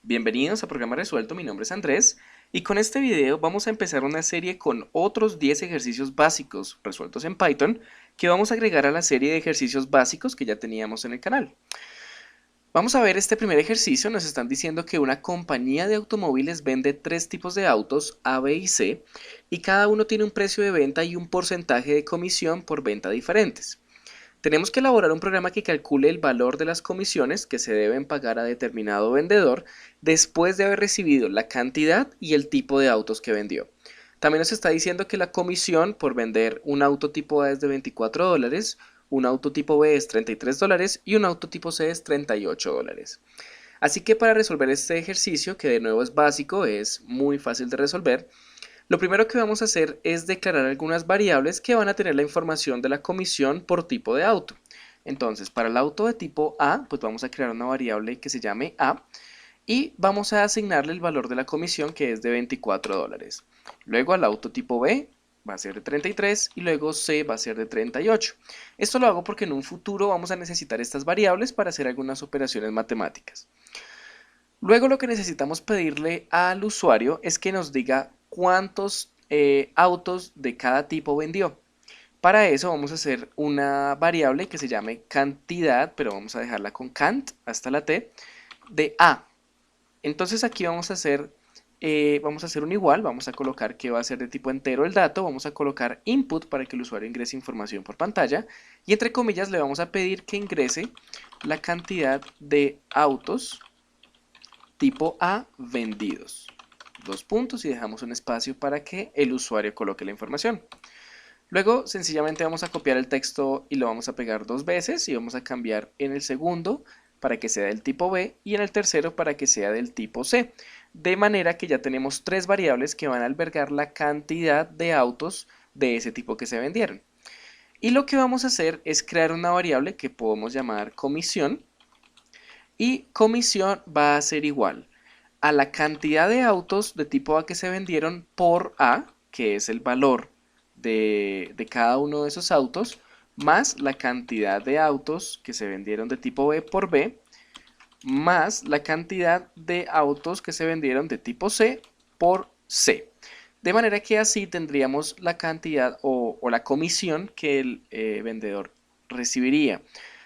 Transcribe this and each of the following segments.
Bienvenidos a Programa Resuelto, mi nombre es Andrés y con este video vamos a empezar una serie con otros 10 ejercicios básicos resueltos en Python que vamos a agregar a la serie de ejercicios básicos que ya teníamos en el canal. Vamos a ver este primer ejercicio. Nos están diciendo que una compañía de automóviles vende tres tipos de autos, A, B y C, y cada uno tiene un precio de venta y un porcentaje de comisión por venta diferentes. Tenemos que elaborar un programa que calcule el valor de las comisiones que se deben pagar a determinado vendedor después de haber recibido la cantidad y el tipo de autos que vendió. También nos está diciendo que la comisión por vender un auto tipo A es de $24, un auto tipo B es $33 y un auto tipo C es $38. Así que para resolver este ejercicio, que de nuevo es básico, es muy fácil de resolver, lo primero que vamos a hacer es declarar algunas variables que van a tener la información de la comisión por tipo de auto. Entonces, para el auto de tipo A, pues vamos a crear una variable que se llame A y vamos a asignarle el valor de la comisión que es de $24. Luego al auto tipo B va a ser de 33 y luego C va a ser de 38. Esto lo hago porque en un futuro vamos a necesitar estas variables para hacer algunas operaciones matemáticas. Luego lo que necesitamos pedirle al usuario es que nos diga cuántos autos de cada tipo vendió. Para eso vamos a hacer una variable que se llame cantidad, pero vamos a dejarla con cant hasta la t, de A. Entonces aquí vamos a hacer un igual, vamos a colocar que va a ser de tipo entero el dato, vamos a colocar input para que el usuario ingrese información por pantalla y entre comillas le vamos a pedir que ingrese la cantidad de autos tipo A vendidos. Dos puntos y dejamos un espacio para que el usuario coloque la información. Luego sencillamente vamos a copiar el texto y lo vamos a pegar dos veces y vamos a cambiar en el segundo para que sea del tipo B y en el tercero para que sea del tipo C. De manera que ya tenemos tres variables que van a albergar la cantidad de autos de ese tipo que se vendieron. Y lo que vamos a hacer es crear una variable que podemos llamar comisión. Y comisión va a ser igual a la cantidad de autos de tipo A que se vendieron por A, que es el valor de cada uno de esos autos, más la cantidad de autos que se vendieron de tipo B por B, más la cantidad de autos que se vendieron de tipo C por C. De manera que así tendríamos la cantidad o la comisión que el vendedor recibiría.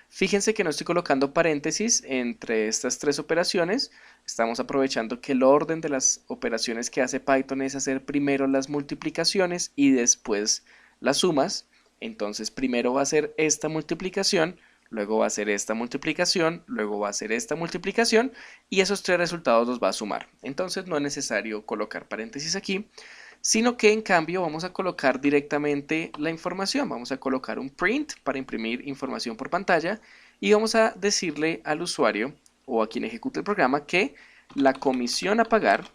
Fíjense que no estoy colocando paréntesis entre estas tres operaciones. Estamos aprovechando que el orden de las operaciones que hace Python es hacer primero las multiplicaciones y después las sumas. Entonces primero va a ser esta multiplicación, luego va a ser esta multiplicación, luego va a ser esta multiplicación y esos tres resultados los va a sumar. Entonces no es necesario colocar paréntesis aquí, sino que en cambio vamos a colocar directamente la información. Vamos a colocar un print para imprimir información por pantalla y vamos a decirle al usuario o a quien ejecute el programa que la comisión a pagar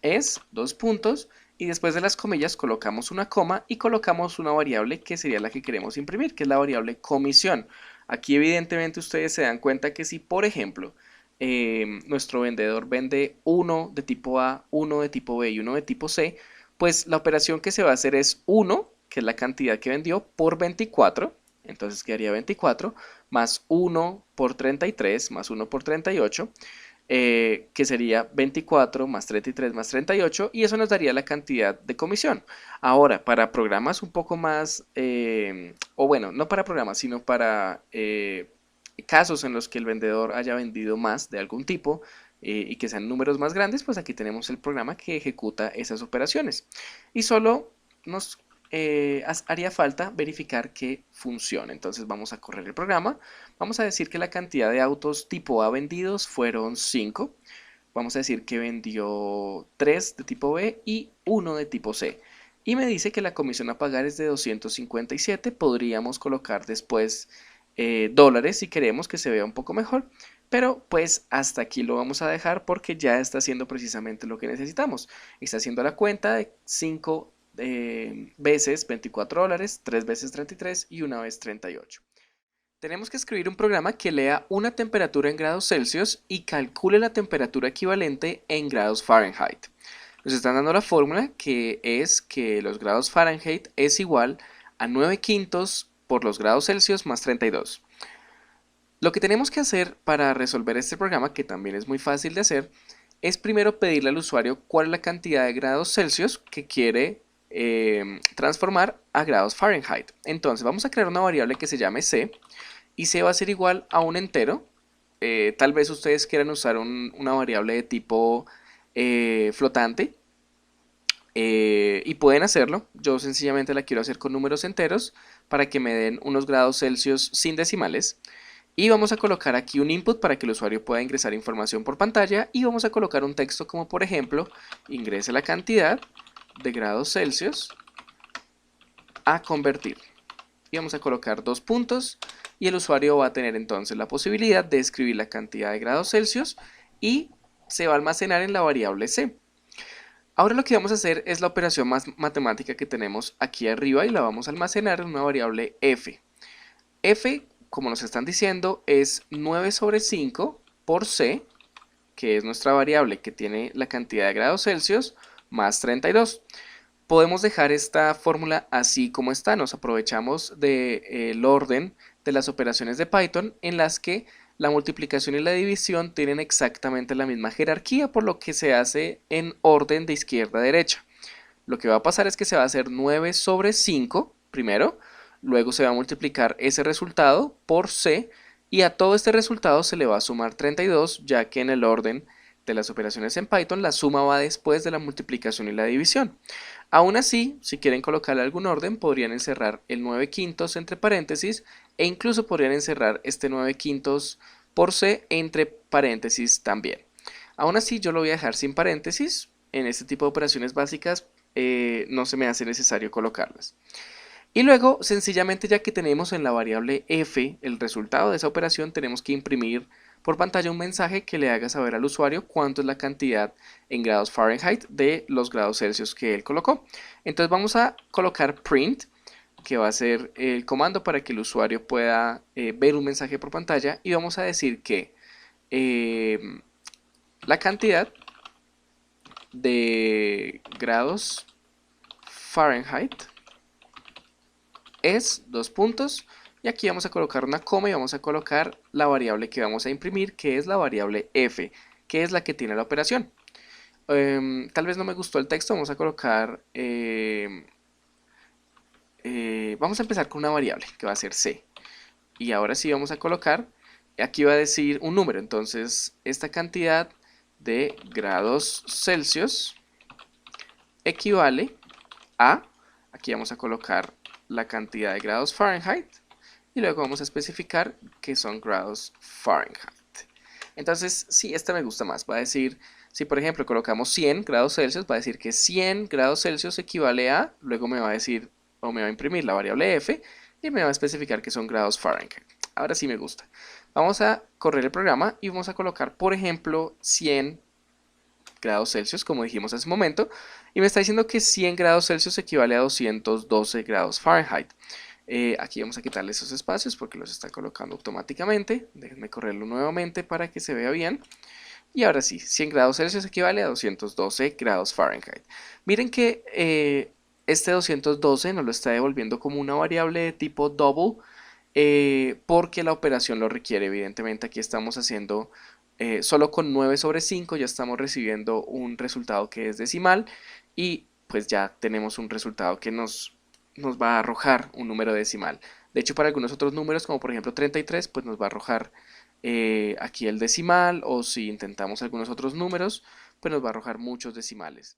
es dos puntos y después de las comillas colocamos una coma y colocamos una variable que sería la que queremos imprimir, que es la variable comisión. Aquí evidentemente ustedes se dan cuenta que si por ejemplo nuestro vendedor vende uno de tipo A, uno de tipo B y uno de tipo C, pues la operación que se va a hacer es 1, que es la cantidad que vendió, por 24, entonces quedaría 24, más 1 por 33, más 1 por 38, que sería 24 más 33 más 38, y eso nos daría la cantidad de comisión. Ahora, para programas un poco más, o bueno, no para programas, sino para casos en los que el vendedor haya vendido más de algún tipo y que sean números más grandes, pues aquí tenemos el programa que ejecuta esas operaciones. Y solo nos haría falta verificar que funcione. Entonces vamos a correr el programa. Vamos a decir que la cantidad de autos tipo A vendidos fueron 5. Vamos a decir que vendió 3 de tipo B y 1 de tipo C. Y me dice que la comisión a pagar es de 257. Podríamos colocar después dólares si queremos que se vea un poco mejor. Pero pues hasta aquí lo vamos a dejar porque ya está haciendo precisamente lo que necesitamos. Está haciendo la cuenta de 5 veces $24, 3 veces 33 y una vez 38. Tenemos que escribir un programa que lea una temperatura en grados Celsius y calcule la temperatura equivalente en grados Fahrenheit. Nos están dando la fórmula que es que los grados Fahrenheit es igual a 9 quintos por los grados Celsius más 32. Lo que tenemos que hacer para resolver este programa, que también es muy fácil de hacer, es primero pedirle al usuario cuál es la cantidad de grados Celsius que quiere transformar a grados Fahrenheit. Entonces vamos a crear una variable que se llame C, y C va a ser igual a un entero. Tal vez ustedes quieran usar una variable de tipo flotante, y pueden hacerlo. Yo sencillamente la quiero hacer con números enteros para que me den unos grados Celsius sin decimales. Y vamos a colocar aquí un input para que el usuario pueda ingresar información por pantalla, y vamos a colocar un texto como por ejemplo, ingrese la cantidad de grados Celsius a convertir. Y vamos a colocar dos puntos, y el usuario va a tener entonces la posibilidad de escribir la cantidad de grados Celsius y se va a almacenar en la variable C. Ahora lo que vamos a hacer es la operación más matemática que tenemos aquí arriba y la vamos a almacenar en una variable f. F, como nos están diciendo, es 9 sobre 5 por C, que es nuestra variable que tiene la cantidad de grados Celsius, más 32. Podemos dejar esta fórmula así como está. Nos aprovechamos del orden de las operaciones de Python en las que la multiplicación y la división tienen exactamente la misma jerarquía, por lo que se hace en orden de izquierda a derecha. Lo que va a pasar es que se va a hacer 9 sobre 5 primero, luego se va a multiplicar ese resultado por C, y a todo este resultado se le va a sumar 32, ya que en el orden de las operaciones en Python la suma va después de la multiplicación y la división. Aún así, si quieren colocarle algún orden, podrían encerrar el 9 quintos entre paréntesis, e incluso podrían encerrar este 9 quintos por C entre paréntesis también. Aún así, yo lo voy a dejar sin paréntesis. En este tipo de operaciones básicas no se me hace necesario colocarlas. Y luego, sencillamente, ya que tenemos en la variable f el resultado de esa operación, tenemos que imprimir por pantalla un mensaje que le haga saber al usuario cuánto es la cantidad en grados Fahrenheit de los grados Celsius que él colocó. Entonces vamos a colocar print, que va a ser el comando para que el usuario pueda ver un mensaje por pantalla, y vamos a decir que la cantidad de grados Fahrenheit es dos puntos, y aquí vamos a colocar una coma y vamos a colocar la variable que vamos a imprimir, que es la variable f, que es la que tiene la operación. Tal vez no me gustó el texto, vamos a colocar, vamos a empezar con una variable que va a ser c, y ahora sí vamos a colocar, aquí va a decir un número, entonces esta cantidad de grados Celsius equivale a, aquí vamos a colocar la cantidad de grados Fahrenheit, y luego vamos a especificar que son grados Fahrenheit. Entonces, sí, esta me gusta más. Va a decir, si por ejemplo colocamos 100 grados Celsius, va a decir que 100 grados Celsius equivale a, luego me va a decir, o me va a imprimir la variable f, y me va a especificar que son grados Fahrenheit. Ahora sí me gusta. Vamos a correr el programa y vamos a colocar, por ejemplo, 100 grados Celsius, como dijimos hace un momento, y me está diciendo que 100 grados Celsius equivale a 212 grados Fahrenheit. Aquí vamos a quitarle esos espacios porque los está colocando automáticamente. Déjenme correrlo nuevamente para que se vea bien. Y ahora sí, 100 grados Celsius equivale a 212 grados Fahrenheit. Miren que este 212 nos lo está devolviendo como una variable de tipo double, porque la operación lo requiere. Evidentemente aquí estamos haciendo solo con 9 sobre 5 ya estamos recibiendo un resultado que es decimal, y pues ya tenemos un resultado que nos va a arrojar un número decimal. De hecho, para algunos otros números, como por ejemplo 33, pues nos va a arrojar aquí el decimal, o si intentamos algunos otros números, pues nos va a arrojar muchos decimales.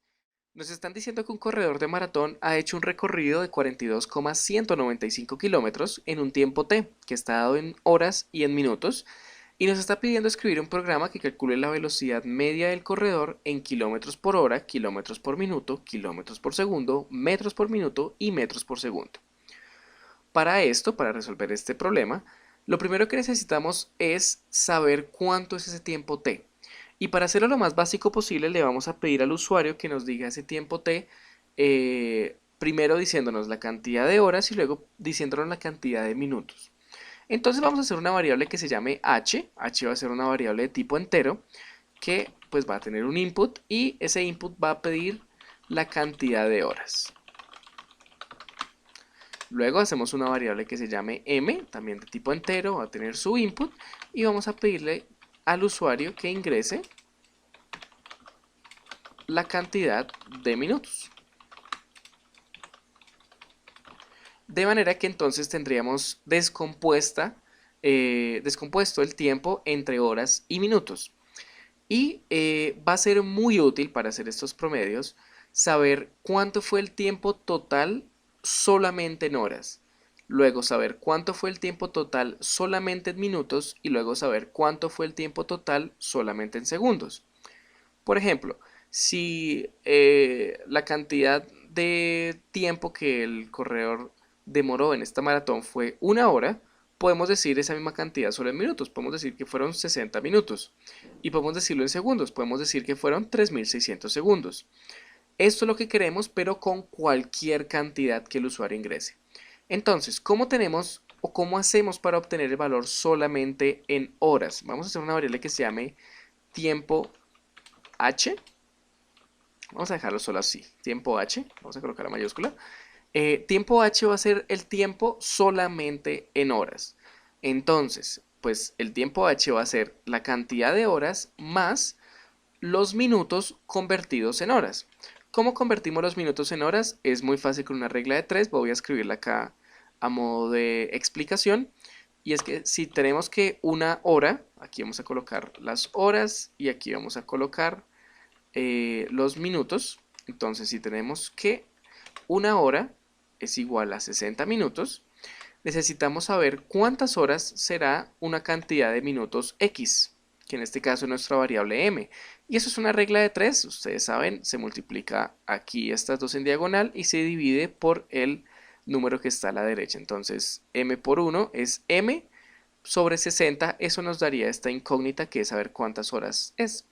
Nos están diciendo que un corredor de maratón ha hecho un recorrido de 42,195 kilómetros en un tiempo t, que está dado en horas y en minutos, y nos está pidiendo escribir un programa que calcule la velocidad media del corredor en kilómetros por hora, kilómetros por minuto, kilómetros por segundo, metros por minuto y metros por segundo. Para esto, para resolver este problema, lo primero que necesitamos es saber cuánto es ese tiempo t. Y para hacerlo lo más básico posible, le vamos a pedir al usuario que nos diga ese tiempo t, primero diciéndonos la cantidad de horas y luego diciéndonos la cantidad de minutos. Entonces vamos a hacer una variable que se llame h. H va a ser una variable de tipo entero que pues va a tener un input, y ese input va a pedir la cantidad de horas. Luego hacemos una variable que se llame m, también de tipo entero, va a tener su input, y vamos a pedirle al usuario que ingrese la cantidad de minutos. De manera que entonces tendríamos descompuesto el tiempo entre horas y minutos. Y va a ser muy útil para hacer estos promedios saber cuánto fue el tiempo total solamente en horas. Luego saber cuánto fue el tiempo total solamente en minutos y luego saber cuánto fue el tiempo total solamente en segundos. Por ejemplo, si la cantidad de tiempo que el corredor demoró en esta maratón fue una hora, podemos decir esa misma cantidad solo en minutos. Podemos decir que fueron 60 minutos. Y podemos decirlo en segundos. Podemos decir que fueron 3600 segundos. Esto es lo que queremos, pero con cualquier cantidad que el usuario ingrese. Entonces, ¿cómo tenemos o cómo hacemos para obtener el valor solamente en horas? Vamos a hacer una variable que se llame tiempo h. Vamos a dejarlo solo así, tiempo h. Vamos a colocar la mayúscula. Tiempo h va a ser el tiempo solamente en horas. Entonces, pues el tiempo h va a ser la cantidad de horas más los minutos convertidos en horas. ¿Cómo convertimos los minutos en horas? Es muy fácil con una regla de 3. Voy a escribirla acá a modo de explicación. Y es que si tenemos que una hora, aquí vamos a colocar las horas y aquí vamos a colocar los minutos. Entonces, si tenemos que una hora es igual a 60 minutos, necesitamos saber cuántas horas será una cantidad de minutos x, que en este caso es nuestra variable m. Y eso es una regla de 3, ustedes saben, se multiplica aquí estas dos en diagonal y se divide por el número que está a la derecha. Entonces, m por 1 es m sobre 60, eso nos daría esta incógnita que es saber cuántas horas es.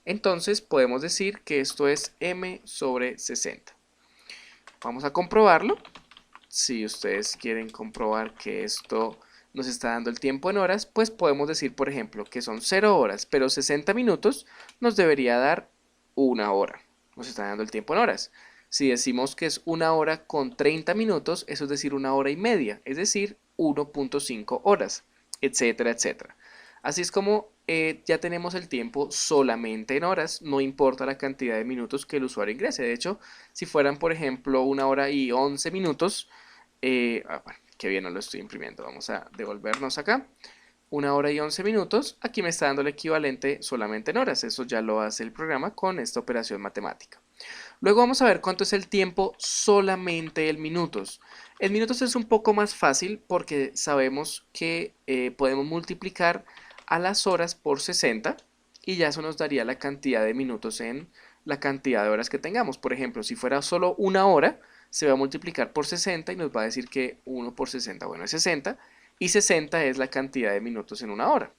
Entonces, podemos decir que esto es m sobre 60. Vamos a comprobarlo. Si ustedes quieren comprobar que esto nos está dando el tiempo en horas, pues podemos decir, por ejemplo, que son 0 horas, pero 60 minutos nos debería dar una hora. Nos está dando el tiempo en horas. Si decimos que es una hora con 30 minutos, eso es decir, una hora y media, es decir, 1.5 horas, etcétera, etcétera. Así es como ya tenemos el tiempo solamente en horas, no importa la cantidad de minutos que el usuario ingrese. De hecho, si fueran, por ejemplo, una hora y 11 minutos, bueno, qué bien, no lo estoy imprimiendo. Vamos a devolvernos acá. Una hora y 11 minutos. Aquí me está dando el equivalente solamente en horas. Eso ya lo hace el programa con esta operación matemática. Luego vamos a ver cuánto es el tiempo solamente en minutos. En minutos es un poco más fácil porque sabemos que podemos multiplicar a las horas por 60 y ya eso nos daría la cantidad de minutos en la cantidad de horas que tengamos. Por ejemplo, si fuera solo una hora, se va a multiplicar por 60 y nos va a decir que 1 por 60, bueno, es 60, y 60 es la cantidad de minutos en una hora.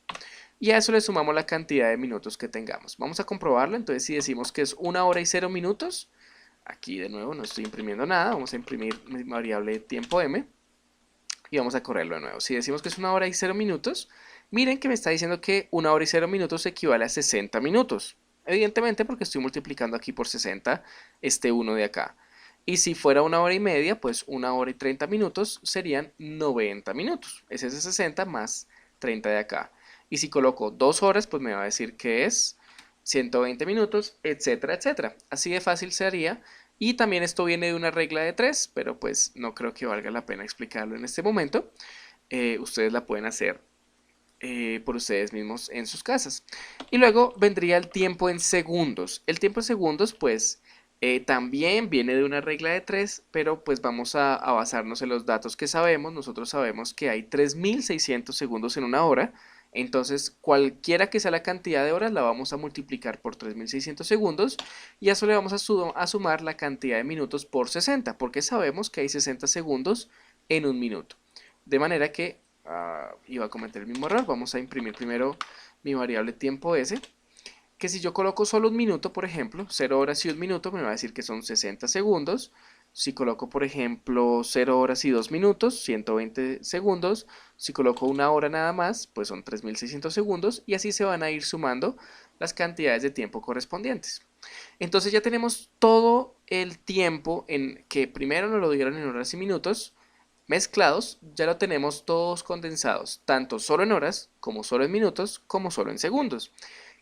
Y a eso le sumamos la cantidad de minutos que tengamos. Vamos a comprobarlo, entonces si decimos que es una hora y 0 minutos, aquí de nuevo no estoy imprimiendo nada, vamos a imprimir mi variable tiempo m, y vamos a correrlo de nuevo. Si decimos que es una hora y 0 minutos, miren que me está diciendo que una hora y 0 minutos equivale a 60 minutos. Evidentemente porque estoy multiplicando aquí por 60 este 1 de acá. Y si fuera una hora y media, pues una hora y 30 minutos serían 90 minutos. Es ese 60 más 30 de acá. Y si coloco 2 horas, pues me va a decir que es 120 minutos, etcétera, etcétera. Así de fácil sería. Y también esto viene de una regla de 3, pero pues no creo que valga la pena explicarlo en este momento. Ustedes la pueden hacer por ustedes mismos en sus casas. Y luego vendría el tiempo en segundos. El tiempo en segundos, pues también viene de una regla de 3, pero pues vamos a basarnos en los datos que sabemos. Nosotros sabemos que hay 3600 segundos en una hora. Entonces, cualquiera que sea la cantidad de horas, la vamos a multiplicar por 3600 segundos y a eso le vamos a sumar la cantidad de minutos por 60, porque sabemos que hay 60 segundos en un minuto. De manera que iba a cometer el mismo error. Vamos a imprimir primero mi variable tiempo s, que si yo coloco solo un minuto, por ejemplo, 0 horas y 1 minuto, me va a decir que son 60 segundos. Si coloco, por ejemplo, 0 horas y 2 minutos, 120 segundos. Si coloco una hora nada más, pues son 3600 segundos. Y así se van a ir sumando las cantidades de tiempo correspondientes. Entonces ya tenemos todo el tiempo en que primero nos lo dieron en horas y minutos. mezclados, ya lo tenemos todos condensados, tanto solo en horas, como solo en minutos, como solo en segundos,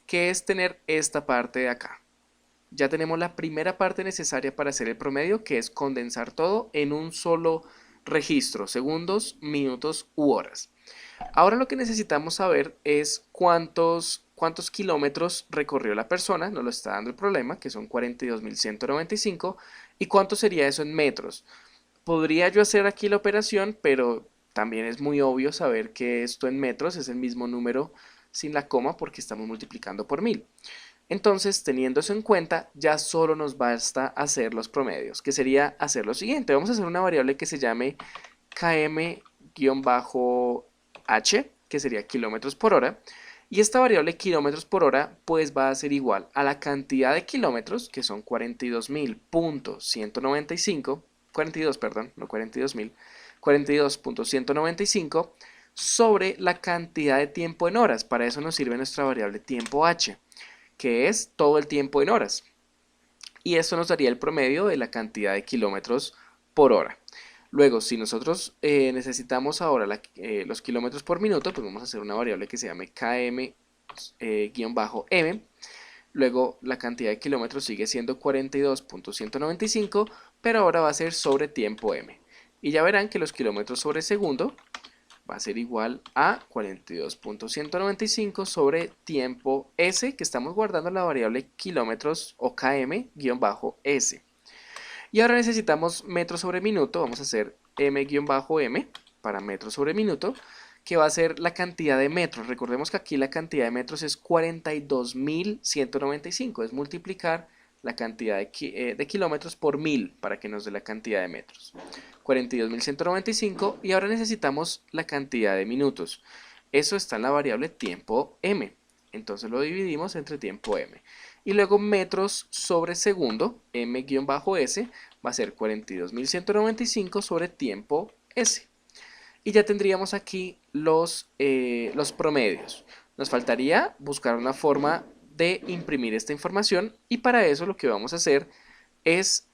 que es tener esta parte de acá. Ya tenemos la primera parte necesaria para hacer el promedio, que es condensar todo en un solo registro, segundos, minutos u horas. Ahora lo que necesitamos saber es cuántos kilómetros recorrió la persona, nos lo está dando el problema, que son 42.195, y cuánto sería eso en metros. Podría yo hacer aquí la operación, pero también es muy obvio saber que esto en metros es el mismo número sin la coma porque estamos multiplicando por 1000. Entonces, teniendo eso en cuenta, ya solo nos basta hacer los promedios, que sería hacer lo siguiente. Vamos a hacer una variable que se llame km-h, que sería kilómetros por hora. Y esta variable kilómetros por hora pues va a ser igual a la cantidad de kilómetros, que son 42.195, 42, perdón, no 42.000, 42.195 sobre la cantidad de tiempo en horas. Para eso nos sirve nuestra variable tiempo h, que es todo el tiempo en horas. Y esto nos daría el promedio de la cantidad de kilómetros por hora. Luego, si nosotros necesitamos ahora los kilómetros por minuto, pues vamos a hacer una variable que se llame km-m. Luego la cantidad de kilómetros sigue siendo 42.195, pero ahora va a ser sobre tiempo m. Y ya verán que los kilómetros sobre segundo va a ser igual a 42.195 sobre tiempo s, que estamos guardando la variable kilómetros o km-s. Y ahora necesitamos metros sobre minuto. Vamos a hacer m-m para metros sobre minuto, que va a ser la cantidad de metros. Recordemos que aquí la cantidad de metros es 42.195, es multiplicar la cantidad de kilómetros por 1000 para que nos dé la cantidad de metros. 42.195, y ahora necesitamos la cantidad de minutos. Eso está en la variable tiempo m. Entonces lo dividimos entre tiempo m. Y luego metros sobre segundo, m-s, va a ser 42.195 sobre tiempo s. Y ya tendríamos aquí los promedios. Nos faltaría buscar una forma de imprimir esta información, y para eso lo que vamos a hacer es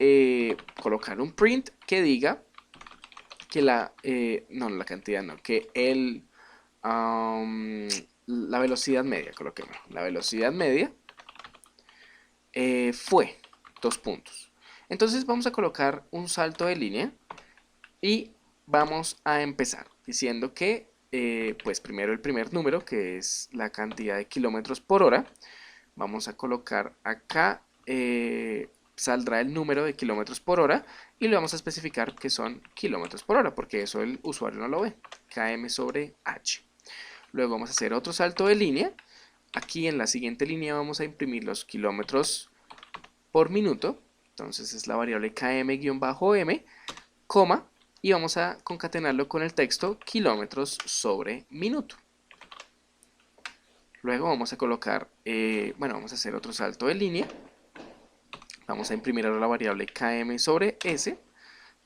colocar un print que diga que la velocidad media, coloquemos, la velocidad media fue 2 puntos. Entonces vamos a colocar un salto de línea y vamos a empezar diciendo que pues primero el primer número, que es la cantidad de kilómetros por hora, vamos a colocar acá, saldrá el número de kilómetros por hora y le vamos a especificar que son kilómetros por hora, porque eso el usuario no lo ve, km sobre h. Luego vamos a hacer otro salto de línea. Aquí en la siguiente línea vamos a imprimir los kilómetros por minuto. Entonces es la variable km-m, coma, y vamos a concatenarlo con el texto kilómetros sobre minuto. Luego vamos a colocar, vamos a hacer otro salto de línea. Vamos a imprimir ahora la variable km sobre s.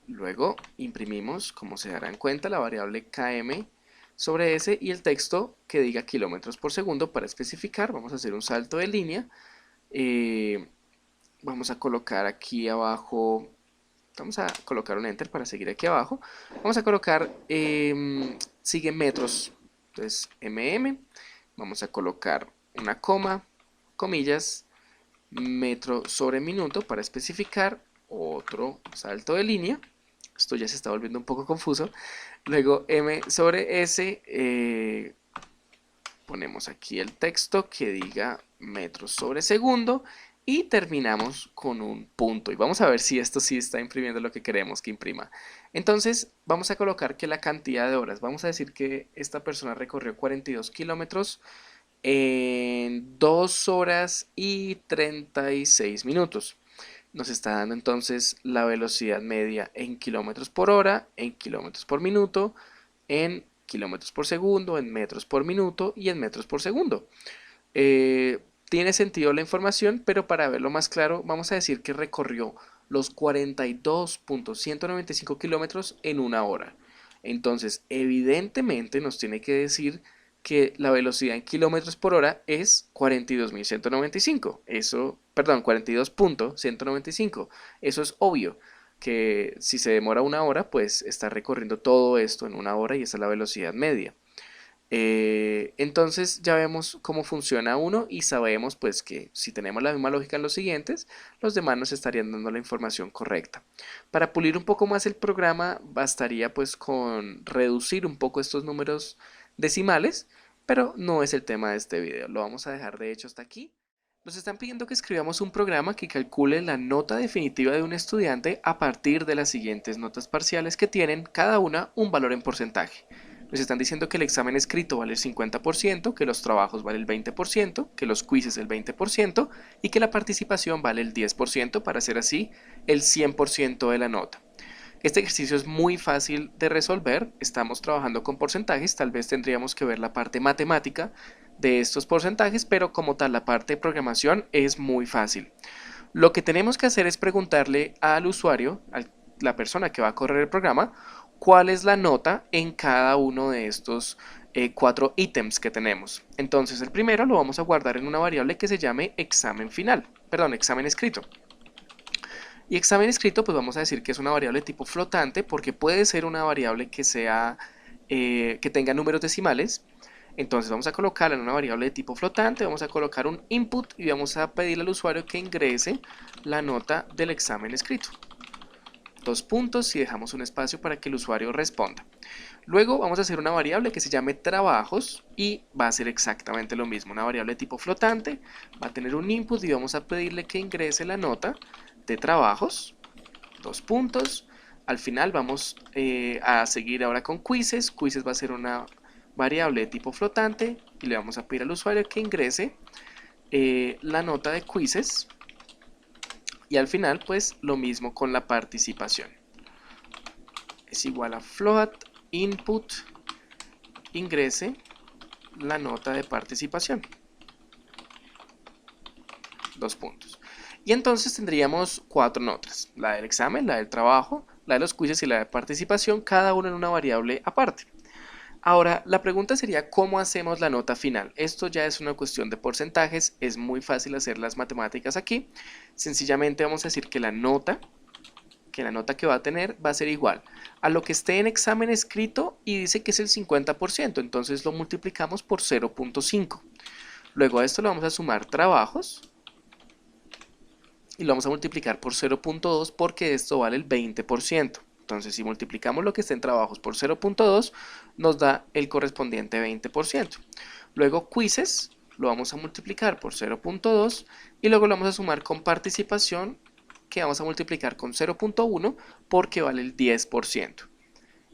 Luego imprimimos, como se darán cuenta, la variable km sobre s y el texto que diga kilómetros por segundo para especificar. Vamos a hacer un salto de línea. Vamos a colocar aquí abajo, vamos a colocar un enter para seguir aquí abajo. Vamos a colocar, sigue metros, entonces mm. Vamos a colocar una coma, comillas, metro sobre minuto para especificar. Otro salto de línea. Esto ya se está volviendo un poco confuso. Luego m sobre s, ponemos aquí el texto que diga metros sobre segundo y terminamos con un punto. Y vamos a ver si esto sí está imprimiendo lo que queremos que imprima. Entonces vamos a colocar que la cantidad de horas, vamos a decir que esta persona recorrió 42 kilómetros en 2 horas y 36 minutos. Nos está dando entonces la velocidad media en kilómetros por hora, en kilómetros por minuto, en kilómetros por segundo, en metros por minuto y en metros por segundo. Tiene sentido la información, pero para verlo más claro vamos a decir que recorrió los 42.195 kilómetros en una hora. Entonces evidentemente nos tiene que decir que la velocidad en kilómetros por hora es 42.195. Eso, perdón, 42.195. Eso es obvio. que si se demora una hora, pues está recorriendo todo esto en una hora y esa es la velocidad media. Entonces ya vemos cómo funciona uno y sabemos pues que si tenemos la misma lógica en los siguientes, los demás nos estarían dando la información correcta. Para pulir un poco más el programa bastaría pues con reducir un poco estos números decimales, pero no es el tema de este video, lo vamos a dejar de hecho hasta aquí. Nos están pidiendo que escribamos un programa que calcule la nota definitiva de un estudiante a partir de las siguientes notas parciales que tienen cada una un valor en porcentaje. Nos están diciendo que el examen escrito vale el 50%, que los trabajos vale el 20%, que los quizzes el 20% y que la participación vale el 10% para hacer así el 100% de la nota. Este ejercicio es muy fácil de resolver, estamos trabajando con porcentajes, tal vez tendríamos que ver la parte matemática de estos porcentajes, pero como tal la parte de programación es muy fácil. Lo que tenemos que hacer es preguntarle al usuario, a la persona que va a correr el programa, cuál es la nota en cada uno de estos 4 ítems que tenemos. Entonces el primero lo vamos a guardar en una variable que se llame examen final, perdón, examen escrito. Y examen escrito, pues vamos a decir que es una variable tipo flotante porque puede ser una variable que sea que tenga números decimales. Entonces vamos a colocarla en una variable de tipo flotante, vamos a colocar un input y vamos a pedirle al usuario que ingrese la nota del examen escrito. 2 puntos y dejamos un espacio para que el usuario responda. Luego vamos a hacer una variable que se llame trabajos y va a ser exactamente lo mismo, una variable de tipo flotante, va a tener un input y vamos a pedirle que ingrese la nota de trabajos, 2 puntos. Al final vamos a seguir ahora con quizzes, quizzes va a ser una variable de tipo flotante y le vamos a pedir al usuario que ingrese la nota de quizzes y al final pues lo mismo con la participación. Es igual a float input ingrese la nota de participación. 2 puntos. Y entonces tendríamos 4 notas, la del examen, la del trabajo, la de los quizzes y la de participación, cada una en una variable aparte. Ahora, la pregunta sería ¿cómo hacemos la nota final? Esto ya es una cuestión de porcentajes, es muy fácil hacer las matemáticas aquí. Sencillamente vamos a decir que la nota que va a tener va a ser igual a lo que esté en examen escrito y dice que es el 50%, entonces lo multiplicamos por 0.5. Luego a esto le vamos a sumar trabajos y lo vamos a multiplicar por 0.2 porque esto vale el 20%. Entonces si multiplicamos lo que está en trabajos por 0.2 nos da el correspondiente 20%. Luego quizzes lo vamos a multiplicar por 0.2 y luego lo vamos a sumar con participación que vamos a multiplicar con 0.1 porque vale el 10%.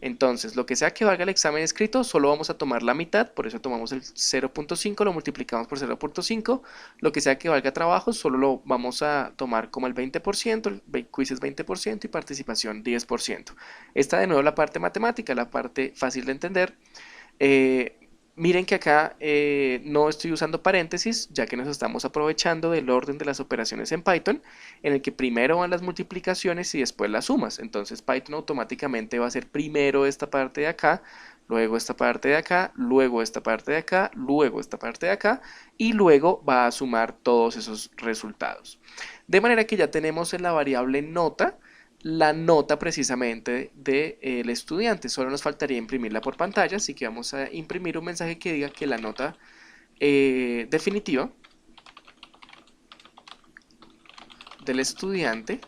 Entonces, lo que sea que valga el examen escrito, solo vamos a tomar la mitad, por eso tomamos el 0.5, lo multiplicamos por 0.5. Lo que sea que valga trabajo, solo lo vamos a tomar como el 20%, el quiz es 20% y participación 10%. Esta de nuevo la parte matemática, la parte fácil de entender. Miren que acá no estoy usando paréntesis, ya que nos estamos aprovechando del orden de las operaciones en Python, en el que primero van las multiplicaciones y después las sumas. Entonces Python automáticamente va a hacer primero esta parte de acá, luego esta parte de acá, luego esta parte de acá, luego esta parte de acá, y luego va a sumar todos esos resultados. De manera que ya tenemos en la variable nota la nota precisamente del estudiante. Solo nos faltaría imprimirla por pantalla, así que vamos a imprimir un mensaje que diga que la nota definitiva del estudiante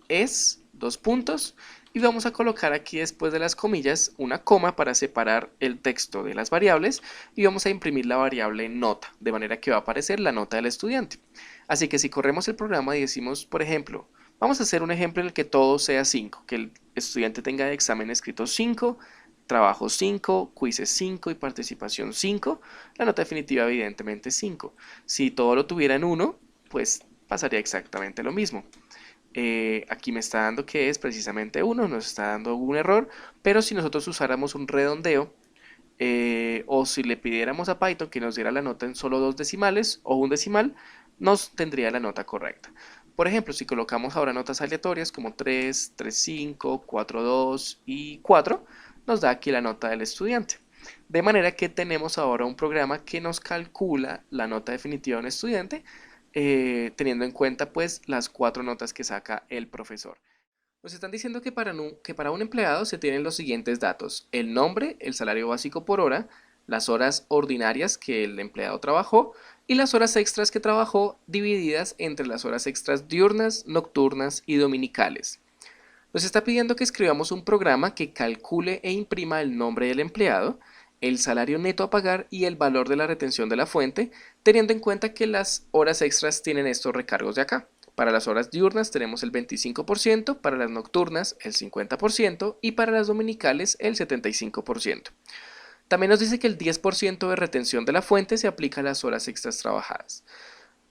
es 2 puntos y vamos a colocar aquí después de las comillas una coma para separar el texto de las variables y vamos a imprimir la variable nota, de manera que va a aparecer la nota del estudiante. Así que si corremos el programa y decimos, por ejemplo, vamos a hacer un ejemplo en el que todo sea 5, que el estudiante tenga de examen escrito 5, trabajo 5, quizzes 5 y participación 5, la nota definitiva evidentemente es 5. Si todo lo tuviera en 1, pues pasaría exactamente lo mismo. Aquí me está dando que es precisamente 1, nos está dando un error, pero si nosotros usáramos un redondeo, o si le pidiéramos a Python que nos diera la nota en solo 2 decimales o un decimal, nos tendría la nota correcta. Por ejemplo, si colocamos ahora notas aleatorias como 3, 3.5, 4.2 y 4, nos da aquí la nota del estudiante. De manera que tenemos ahora un programa que nos calcula la nota definitiva de un estudiante, teniendo en cuenta pues las 4 notas que saca el profesor. Nos están diciendo que para un empleado se tienen los siguientes datos: el nombre, el salario básico por hora, las horas ordinarias que el empleado trabajó y las horas extras que trabajó divididas entre las horas extras diurnas, nocturnas y dominicales. Nos está pidiendo que escribamos un programa que calcule e imprima el nombre del empleado, el salario neto a pagar y el valor de la retención de la fuente, teniendo en cuenta que las horas extras tienen estos recargos de acá. Para las horas diurnas tenemos el 25%, para las nocturnas el 50% y para las dominicales el 75%. También nos dice que el 10% de retención de la fuente se aplica a las horas extras trabajadas.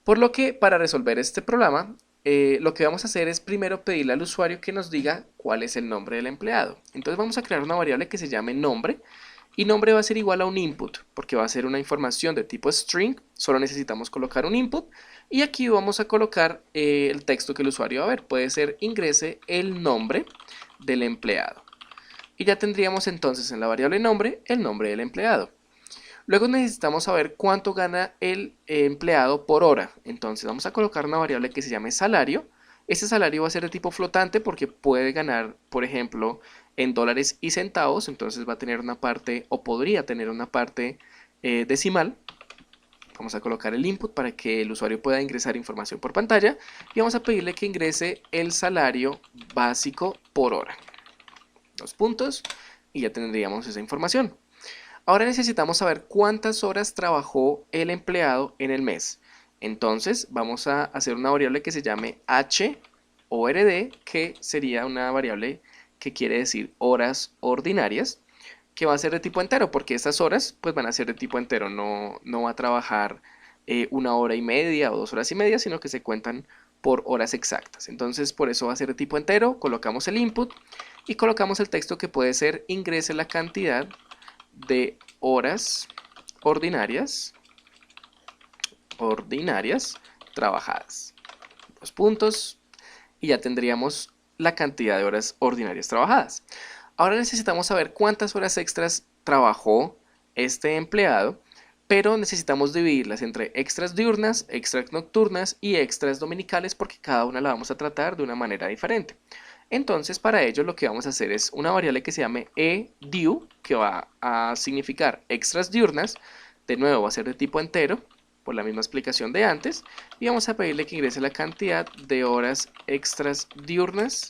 Por lo que para resolver este problema, lo que vamos a hacer es primero pedirle al usuario que nos diga cuál es el nombre del empleado. Entonces vamos a crear una variable que se llame nombre, y nombre va a ser igual a un input, porque va a ser una información de tipo string, solo necesitamos colocar un input, y aquí vamos a colocar el texto que el usuario va a ver. Puede ser ingrese el nombre del empleado. Y ya tendríamos entonces en la variable nombre el nombre del empleado. Luego necesitamos saber cuánto gana el empleado por hora. Entonces vamos a colocar una variable que se llame salario. Este salario va a ser de tipo flotante porque puede ganar, por ejemplo, en dólares y centavos. Entonces va a tener una parte, o podría tener una parte decimal. Vamos a colocar el input para que el usuario pueda ingresar información por pantalla. Y vamos a pedirle que ingrese el salario básico por hora. 2 puntos y ya tendríamos esa información. Ahora necesitamos saber cuántas horas trabajó el empleado en el mes. Entonces vamos a hacer una variable que se llame HORD, que sería una variable que quiere decir horas ordinarias, que va a ser de tipo entero, porque estas horas pues van a ser de tipo entero, no va a trabajar 1 hora y media o 2 horas y media, sino que se cuentan por horas exactas. Entonces por eso va a ser de tipo entero, colocamos el input y colocamos el texto que puede ser ingrese la cantidad de horas ordinarias trabajadas. 2 puntos y ya tendríamos la cantidad de horas ordinarias trabajadas. Ahora necesitamos saber cuántas horas extras trabajó este empleado, pero necesitamos dividirlas entre extras diurnas, extras nocturnas y extras dominicales porque cada una la vamos a tratar de una manera diferente. Entonces para ello lo que vamos a hacer es una variable que se llame eDiu, que va a significar extras diurnas. De nuevo va a ser de tipo entero, por la misma explicación de antes, y vamos a pedirle que ingrese la cantidad de horas extras diurnas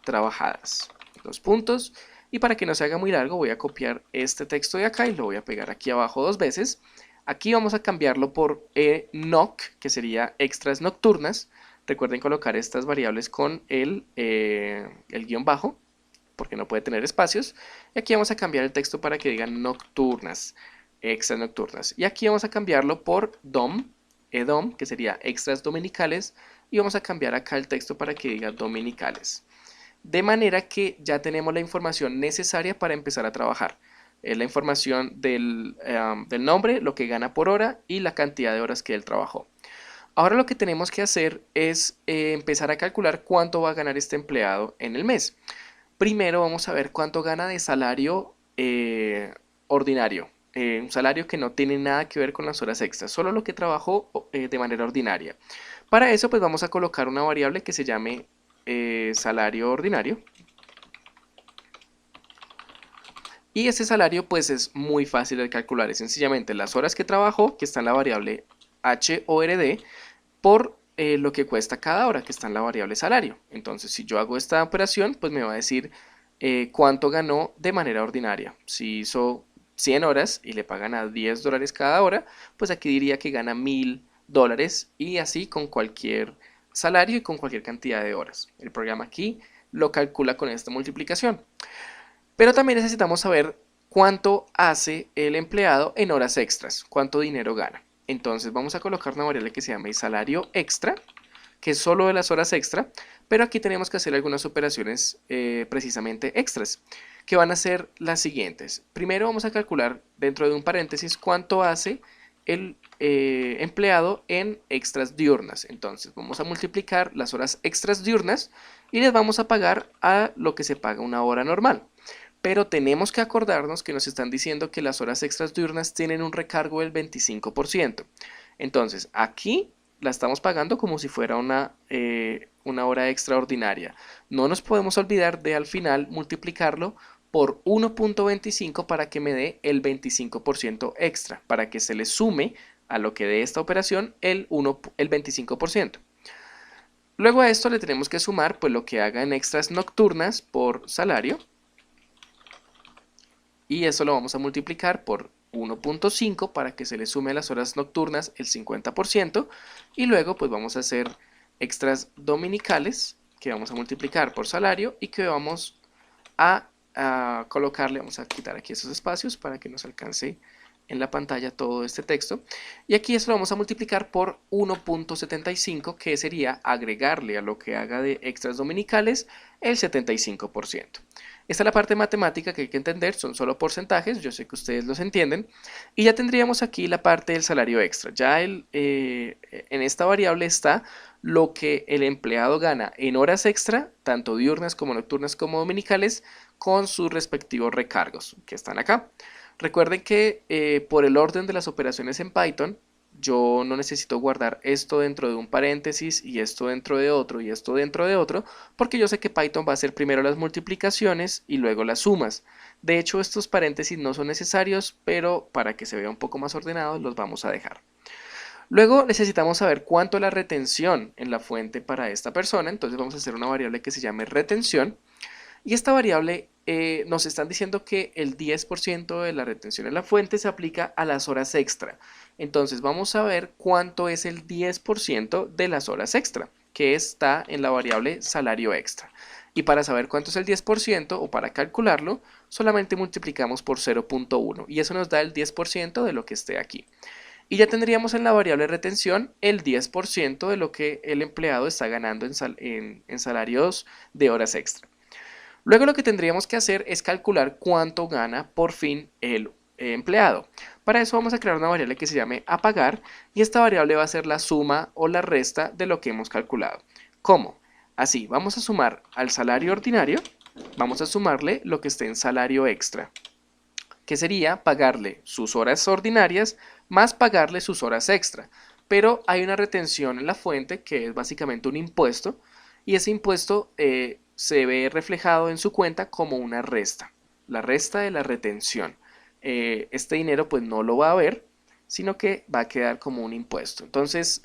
trabajadas. 2 puntos, y para que no se haga muy largo voy a copiar este texto de acá y lo voy a pegar aquí abajo 2 veces. Aquí vamos a cambiarlo por enoc, que sería extras nocturnas. Recuerden colocar estas variables con el guión bajo, porque no puede tener espacios. Y aquí vamos a cambiar el texto para que digan nocturnas, extras nocturnas. Y aquí vamos a cambiarlo por edom, que sería extras dominicales. Y vamos a cambiar acá el texto para que diga dominicales. De manera que ya tenemos la información necesaria para empezar a trabajar. Es la información del nombre, lo que gana por hora y la cantidad de horas que él trabajó. Ahora lo que tenemos que hacer es empezar a calcular cuánto va a ganar este empleado en el mes. Primero vamos a ver cuánto gana de salario ordinario, un salario que no tiene nada que ver con las horas extras, solo lo que trabajó de manera ordinaria. Para eso pues vamos a colocar una variable que se llame salario ordinario. Y ese salario pues es muy fácil de calcular, es sencillamente las horas que trabajó, que está en la variable HORD, por lo que cuesta cada hora, que está en la variable salario. Entonces si yo hago esta operación pues me va a decir cuánto ganó de manera ordinaria. Si hizo 100 horas y le pagan a $10 cada hora, pues aquí diría que gana $1000, y así con cualquier salario y con cualquier cantidad de horas. El programa aquí lo calcula con esta multiplicación. Pero también necesitamos saber cuánto hace el empleado en horas extras, cuánto dinero gana. Entonces vamos a colocar una variable que se llama salario extra, que es solo de las horas extra, pero aquí tenemos que hacer algunas operaciones precisamente extras, que van a ser las siguientes. Primero vamos a calcular dentro de un paréntesis cuánto hace el empleado en extras diurnas. Entonces vamos a multiplicar las horas extras diurnas y les vamos a pagar a lo que se paga una hora normal. Pero tenemos que acordarnos que nos están diciendo que las horas extras diurnas tienen un recargo del 25%. Entonces aquí la estamos pagando como si fuera una una hora extraordinaria. No nos podemos olvidar de al final multiplicarlo por 1.25 para que me dé el 25% extra, para que se le sume a lo que dé esta operación el 25%. Luego a esto le tenemos que sumar pues lo que haga en extras nocturnas por salario, y eso lo vamos a multiplicar por 1.5 para que se le sume a las horas nocturnas el 50%, y luego pues vamos a hacer extras dominicales que vamos a multiplicar por salario y que vamos a colocarle, vamos a quitar aquí esos espacios para que nos alcance en la pantalla todo este texto, y aquí esto lo vamos a multiplicar por 1.75, que sería agregarle a lo que haga de extras dominicales el 75%. Esta es la parte matemática que hay que entender, son solo porcentajes, yo sé que ustedes los entienden, y ya tendríamos aquí la parte del salario extra. Ya en esta variable está lo que el empleado gana en horas extra, tanto diurnas como nocturnas como dominicales, con sus respectivos recargos que están acá. Recuerden que por el orden de las operaciones en Python, yo no necesito guardar esto dentro de un paréntesis y esto dentro de otro y esto dentro de otro, porque yo sé que Python va a hacer primero las multiplicaciones y luego las sumas. De hecho, estos paréntesis no son necesarios, pero para que se vea un poco más ordenado los vamos a dejar. Luego necesitamos saber cuánto es la retención en la fuente para esta persona, entonces vamos a hacer una variable que se llame retención. Y esta variable nos están diciendo que el 10% de la retención en la fuente se aplica a las horas extra. Entonces vamos a ver cuánto es el 10% de las horas extra, que está en la variable salario extra. Y para saber cuánto es el 10% o para calcularlo, solamente multiplicamos por 0.1 y eso nos da el 10% de lo que esté aquí. Y ya tendríamos en la variable retención el 10% de lo que el empleado está ganando en salarios de horas extra. Luego lo que tendríamos que hacer es calcular cuánto gana por fin el empleado. Para eso vamos a crear una variable que se llame a pagar, y esta variable va a ser la suma o la resta de lo que hemos calculado. ¿Cómo? Así, vamos a sumar al salario ordinario, vamos a sumarle lo que esté en salario extra, que sería pagarle sus horas ordinarias más pagarle sus horas extra. Pero hay una retención en la fuente que es básicamente un impuesto, y ese impuesto se ve reflejado en su cuenta como una resta, la resta de la retención. Este dinero pues no lo va a ver, sino que va a quedar como un impuesto. Entonces,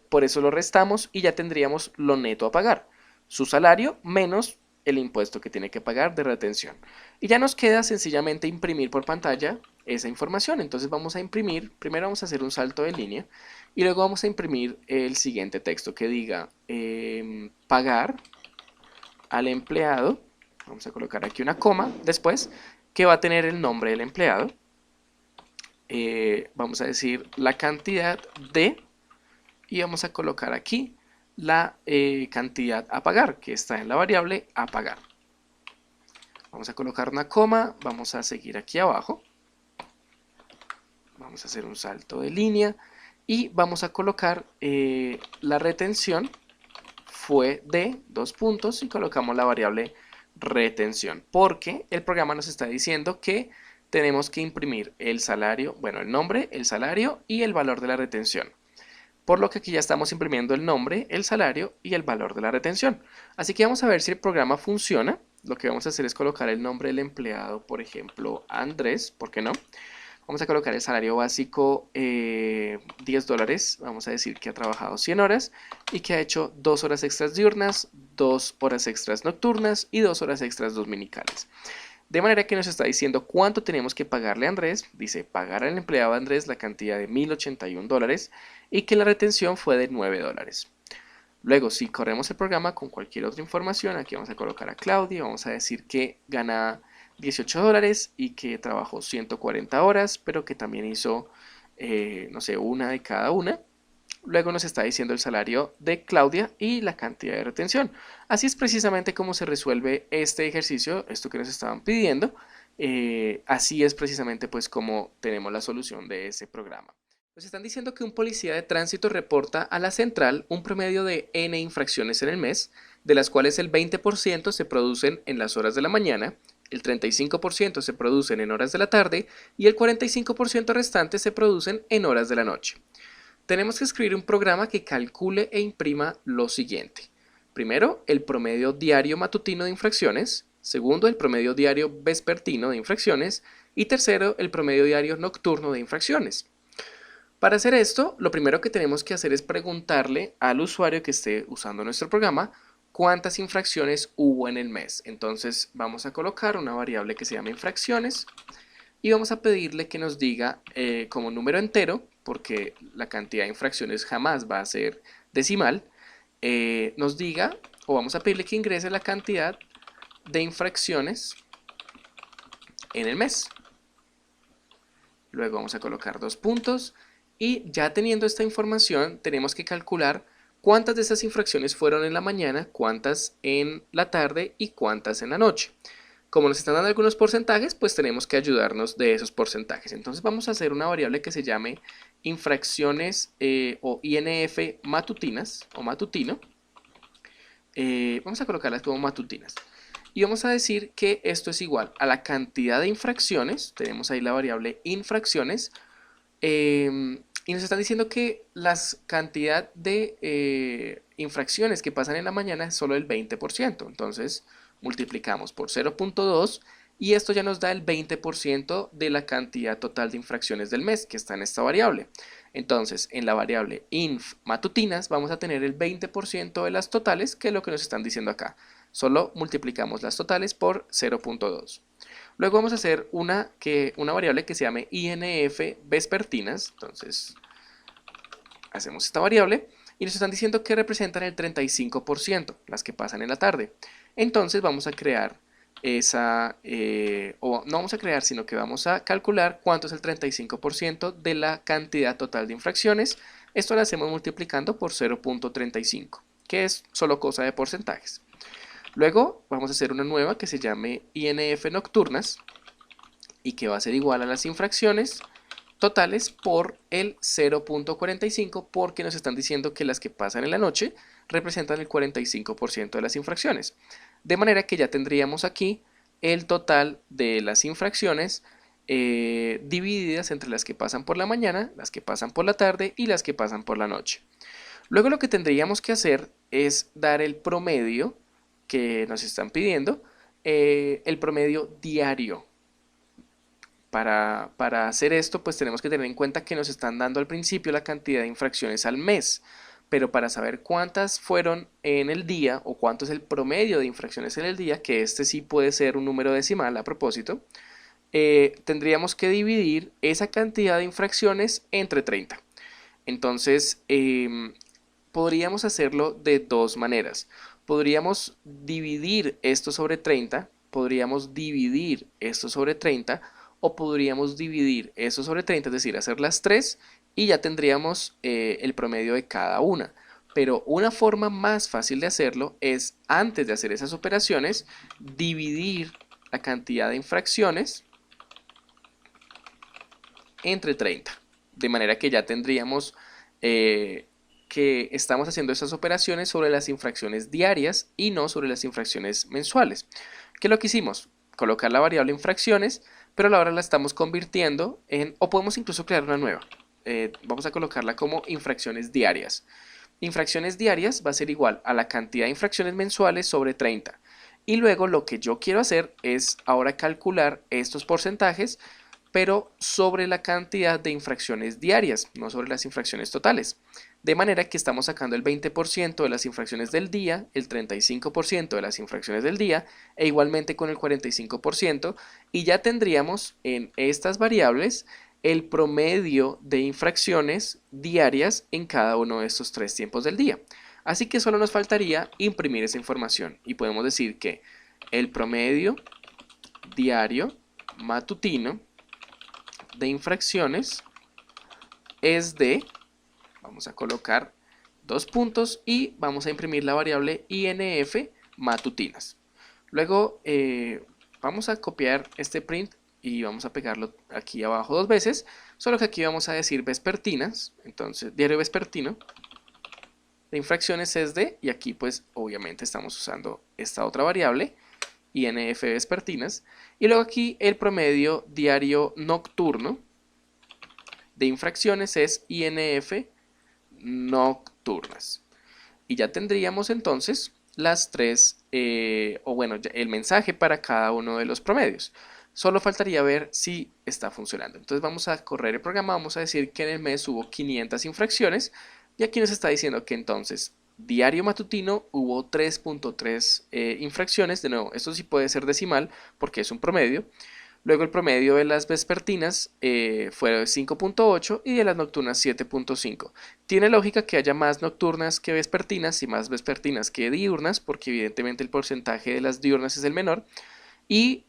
por eso lo restamos y ya tendríamos lo neto a pagar, su salario menos el impuesto que tiene que pagar de retención. Y ya nos queda sencillamente imprimir por pantalla esa información. Entonces vamos a imprimir, primero vamos a hacer un salto de línea y luego vamos a imprimir el siguiente texto que diga pagar al empleado, vamos a colocar aquí una coma después, que va a tener el nombre del empleado, vamos a decir la cantidad de, y vamos a colocar aquí la cantidad a pagar, que está en la variable a pagar. Vamos a colocar una coma, vamos a seguir aquí abajo, vamos a hacer un salto de línea y vamos a colocar la retención fue de 2 puntos y colocamos la variable retención, porque el programa nos está diciendo que tenemos que imprimir el salario, bueno, el nombre, el salario y el valor de la retención. Por lo que aquí ya estamos imprimiendo el nombre, el salario y el valor de la retención. Así que vamos a ver si el programa funciona. Lo que vamos a hacer es colocar el nombre del empleado, por ejemplo, Andrés, ¿por qué no? Vamos a colocar el salario básico $10, vamos a decir que ha trabajado 100 horas y que ha hecho 2 horas extras diurnas, 2 horas extras nocturnas y 2 horas extras dominicales. De manera que nos está diciendo cuánto tenemos que pagarle a Andrés, dice pagar al empleado Andrés la cantidad de $1.081 y que la retención fue de $9. Luego, si corremos el programa con cualquier otra información, aquí vamos a colocar a Claudia, vamos a decir que gana $18 y que trabajó 140 horas, pero que también hizo, no sé, una de cada una. Luego nos está diciendo el salario de Claudia y la cantidad de retención. Así es precisamente como se resuelve este ejercicio, esto que nos estaban pidiendo. Así es precisamente pues como tenemos la solución de ese programa. Nos están diciendo que un policía de tránsito reporta a la central un promedio de N infracciones en el mes, de las cuales el 20% se producen en las horas de la mañana, el 35% se producen en horas de la tarde y el 45% restante se producen en horas de la noche. Tenemos que escribir un programa que calcule e imprima lo siguiente. Primero, el promedio diario matutino de infracciones. Segundo, el promedio diario vespertino de infracciones. Y tercero, el promedio diario nocturno de infracciones. Para hacer esto, lo primero que tenemos que hacer es preguntarle al usuario que esté usando nuestro programa cuántas infracciones hubo en el mes. Entonces vamos a colocar una variable que se llama infracciones y vamos a pedirle que nos diga como número entero, porque la cantidad de infracciones jamás va a ser decimal, nos diga, o vamos a pedirle que ingrese la cantidad de infracciones en el mes. Luego vamos a colocar dos puntos y ya teniendo esta información tenemos que calcular cuántas de esas infracciones fueron en la mañana, cuántas en la tarde y cuántas en la noche. Como nos están dando algunos porcentajes, pues tenemos que ayudarnos de esos porcentajes. Entonces vamos a hacer una variable que se llame infracciones o INF matutinas o matutino. Vamos a colocarlas como matutinas. Y vamos a decir que esto es igual a la cantidad de infracciones. Tenemos ahí la variable infracciones. Y nos están diciendo que la cantidad de infracciones que pasan en la mañana es solo el 20%. Entonces multiplicamos por 0.2 y esto ya nos da el 20% de la cantidad total de infracciones del mes que está en esta variable. Entonces en la variable inf matutinas vamos a tener el 20% de las totales, que es lo que nos están diciendo acá. Solo multiplicamos las totales por 0.2. Luego vamos a hacer una variable que se llame INF vespertinas. Entonces hacemos esta variable y nos están diciendo que representan el 35%, las que pasan en la tarde. Entonces vamos a crear o no vamos a crear, sino que vamos a calcular cuánto es el 35% de la cantidad total de infracciones. Esto lo hacemos multiplicando por 0.35, que es solo cosa de porcentajes. Luego vamos a hacer una nueva que se llame INF nocturnas y que va a ser igual a las infracciones totales por el 0.45, porque nos están diciendo que las que pasan en la noche representan el 45% de las infracciones. De manera que ya tendríamos aquí el total de las infracciones divididas entre las que pasan por la mañana, las que pasan por la tarde y las que pasan por la noche. Luego lo que tendríamos que hacer es dar el promedio que nos están pidiendo, el promedio diario. Para hacer esto, pues tenemos que tener en cuenta que nos están dando al principio la cantidad de infracciones al mes, pero para saber cuántas fueron en el día o cuánto es el promedio de infracciones en el día, que este sí puede ser un número decimal a propósito, tendríamos que dividir esa cantidad de infracciones entre 30. Entonces, podríamos hacerlo de dos maneras. Podríamos dividir esto sobre 30, podríamos dividir esto sobre 30, o podríamos dividir esto sobre 30, es decir, hacer las 3 y ya tendríamos el promedio de cada una. Pero una forma más fácil de hacerlo es, antes de hacer esas operaciones, dividir la cantidad de infracciones entre 30. De manera que ya tendríamos que estamos haciendo esas operaciones sobre las infracciones diarias y no sobre las infracciones mensuales. ¿Qué es lo que hicimos? Colocar la variable infracciones, pero ahora la estamos convirtiendo en, o podemos incluso crear una nueva. Vamos a colocarla como infracciones diarias. Infracciones diarias va a ser igual a la cantidad de infracciones mensuales sobre 30. Y luego lo que yo quiero hacer es ahora calcular estos porcentajes, pero sobre la cantidad de infracciones diarias, no sobre las infracciones totales. De manera que estamos sacando el 20% de las infracciones del día, el 35% de las infracciones del día, e igualmente con el 45%, y ya tendríamos en estas variables el promedio de infracciones diarias en cada uno de estos tres tiempos del día. Así que solo nos faltaría imprimir esa información, y podemos decir que el promedio diario matutino de infracciones es de, vamos a colocar dos puntos y vamos a imprimir la variable INF matutinas. Luego vamos a copiar este print y vamos a pegarlo aquí abajo dos veces, solo que aquí vamos a decir vespertinas. Entonces diario vespertino de infracciones es de, y aquí pues obviamente estamos usando esta otra variable INF vespertinas, y luego aquí el promedio diario nocturno de infracciones es INF nocturnas. Y ya tendríamos entonces las tres, el mensaje para cada uno de los promedios. Solo faltaría ver si está funcionando. Entonces vamos a correr el programa, vamos a decir que en el mes hubo 500 infracciones y aquí nos está diciendo que entonces diario matutino hubo 3.3 infracciones. De nuevo, esto sí puede ser decimal porque es un promedio. Luego el promedio de las vespertinas fue 5.8 y de las nocturnas 7.5. Tiene lógica que haya más nocturnas que vespertinas y más vespertinas que diurnas, porque evidentemente el porcentaje de las diurnas es el menor. Y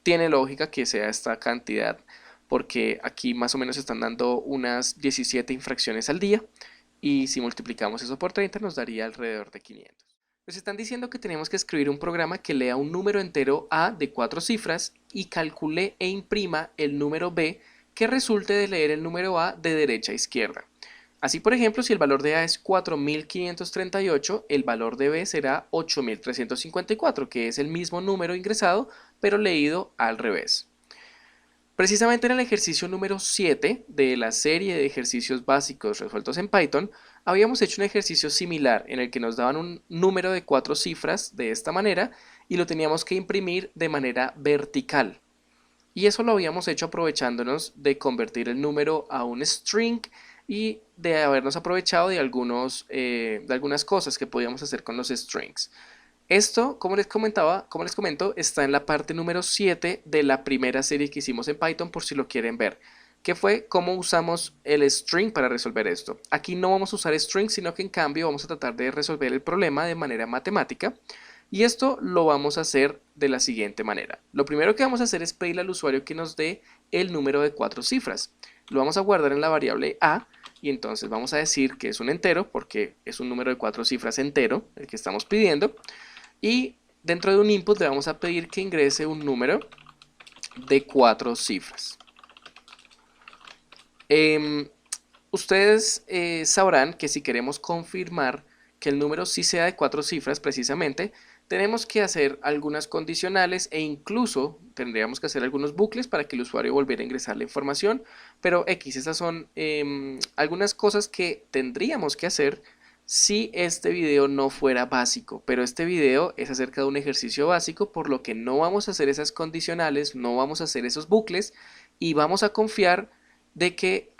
tiene lógica que sea esta cantidad, porque aquí más o menos están dando unas 17 infracciones al día. Y si multiplicamos eso por 30 nos daría alrededor de 500. Nos están diciendo que tenemos que escribir un programa que lea un número entero A de 4 cifras y calcule e imprima el número B que resulte de leer el número A de derecha a izquierda. Así, por ejemplo, si el valor de A es 4538, el valor de B será 8354, que es el mismo número ingresado, pero leído al revés. Precisamente en el ejercicio número 7 de la serie de ejercicios básicos resueltos en Python, habíamos hecho un ejercicio similar en el que nos daban un número de 4 cifras de esta manera y lo teníamos que imprimir de manera vertical. Y eso lo habíamos hecho aprovechándonos de convertir el número a un string y de habernos aprovechado de algunas cosas que podíamos hacer con los strings. Esto, como les comento, está en la parte número 7 de la primera serie que hicimos en Python, por si lo quieren ver, que fue cómo usamos el string para resolver esto. Aquí no vamos a usar string, sino que en cambio vamos a tratar de resolver el problema de manera matemática. Y esto lo vamos a hacer de la siguiente manera. Lo primero que vamos a hacer es pedirle al usuario que nos dé el número de 4 cifras. Lo vamos a guardar en la variable a y entonces vamos a decir que es un entero porque es un número de 4 cifras entero el que estamos pidiendo. Y dentro de un input le vamos a pedir que ingrese un número de 4 cifras. Ustedes sabrán que si queremos confirmar que el número sí sea de 4 cifras precisamente, tenemos que hacer algunas condicionales e incluso tendríamos que hacer algunos bucles para que el usuario volviera a ingresar la información, pero esas son algunas cosas que tendríamos que hacer si este video no fuera básico, pero este video es acerca de un ejercicio básico, por lo que no vamos a hacer esas condicionales, no vamos a hacer esos bucles y vamos a confiar de que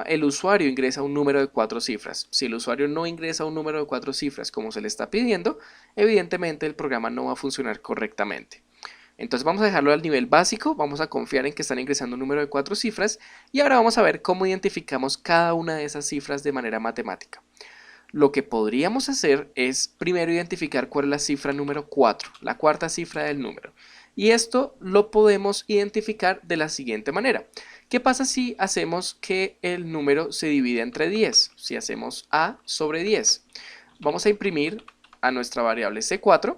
el usuario ingresa un número de 4 cifras. Si el usuario no ingresa un número de 4 cifras como se le está pidiendo, evidentemente el programa no va a funcionar correctamente. Entonces vamos a dejarlo al nivel básico, vamos a confiar en que están ingresando un número de 4 cifras y ahora vamos a ver cómo identificamos cada una de esas cifras de manera matemática. Lo que podríamos hacer es primero identificar cuál es la cifra número 4, la cuarta cifra del número. Y esto lo podemos identificar de la siguiente manera. ¿Qué pasa si hacemos que el número se divide entre 10? Si hacemos A sobre 10. Vamos a imprimir a nuestra variable C4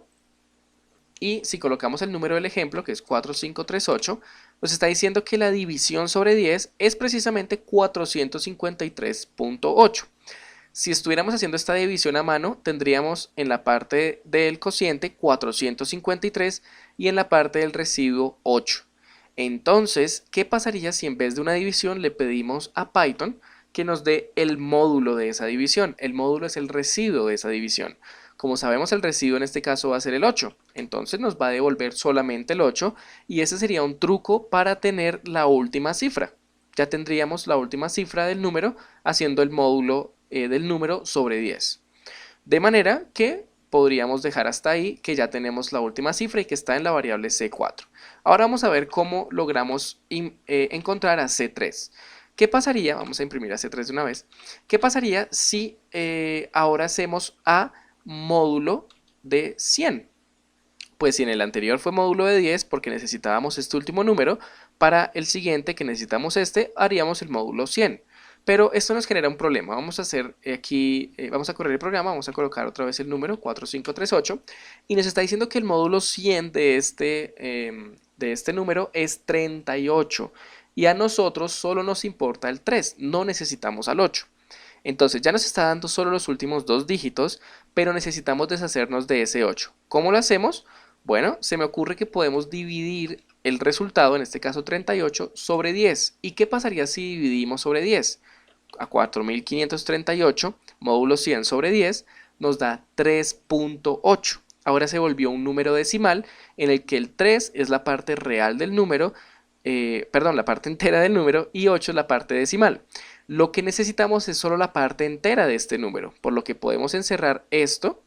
y si colocamos el número del ejemplo, que es 4538, nos está diciendo que la división sobre 10 es precisamente 453.8. Si estuviéramos haciendo esta división a mano, tendríamos en la parte del cociente 453 y en la parte del residuo 8. Entonces, ¿qué pasaría si en vez de una división le pedimos a Python que nos dé el módulo de esa división? El módulo es el residuo de esa división. Como sabemos, el residuo en este caso va a ser el 8. Entonces nos va a devolver solamente el 8 y ese sería un truco para tener la última cifra. Ya tendríamos la última cifra del número haciendo el módulo del número sobre 10. De manera que podríamos dejar hasta ahí que ya tenemos la última cifra y que está en la variable C4. Ahora vamos a ver cómo logramos encontrar a C3. ¿Qué pasaría? Vamos a imprimir a C3 de una vez. ¿Qué pasaría si ahora hacemos A módulo de 100? Pues si en el anterior fue módulo de 10 porque necesitábamos este último número, para el siguiente que necesitamos este haríamos el módulo 100. Pero esto nos genera un problema. Vamos a hacer aquí, vamos a correr el programa, vamos a colocar otra vez el número 4538 y nos está diciendo que el módulo 100 de este número es 38 y a nosotros solo nos importa el 3, no necesitamos al 8. Entonces ya nos está dando solo los últimos dos dígitos, pero necesitamos deshacernos de ese 8. ¿Cómo lo hacemos? Bueno, se me ocurre que podemos dividir el resultado, en este caso 38, sobre 10. ¿Y qué pasaría si dividimos sobre 10? a 4538 módulo 100 sobre 10 nos da 3.8. Ahora se volvió un número decimal en el que el 3 es la parte real del número, la parte entera del número, y 8 es la parte decimal. Lo que necesitamos es solo la parte entera de este número, por lo que podemos encerrar esto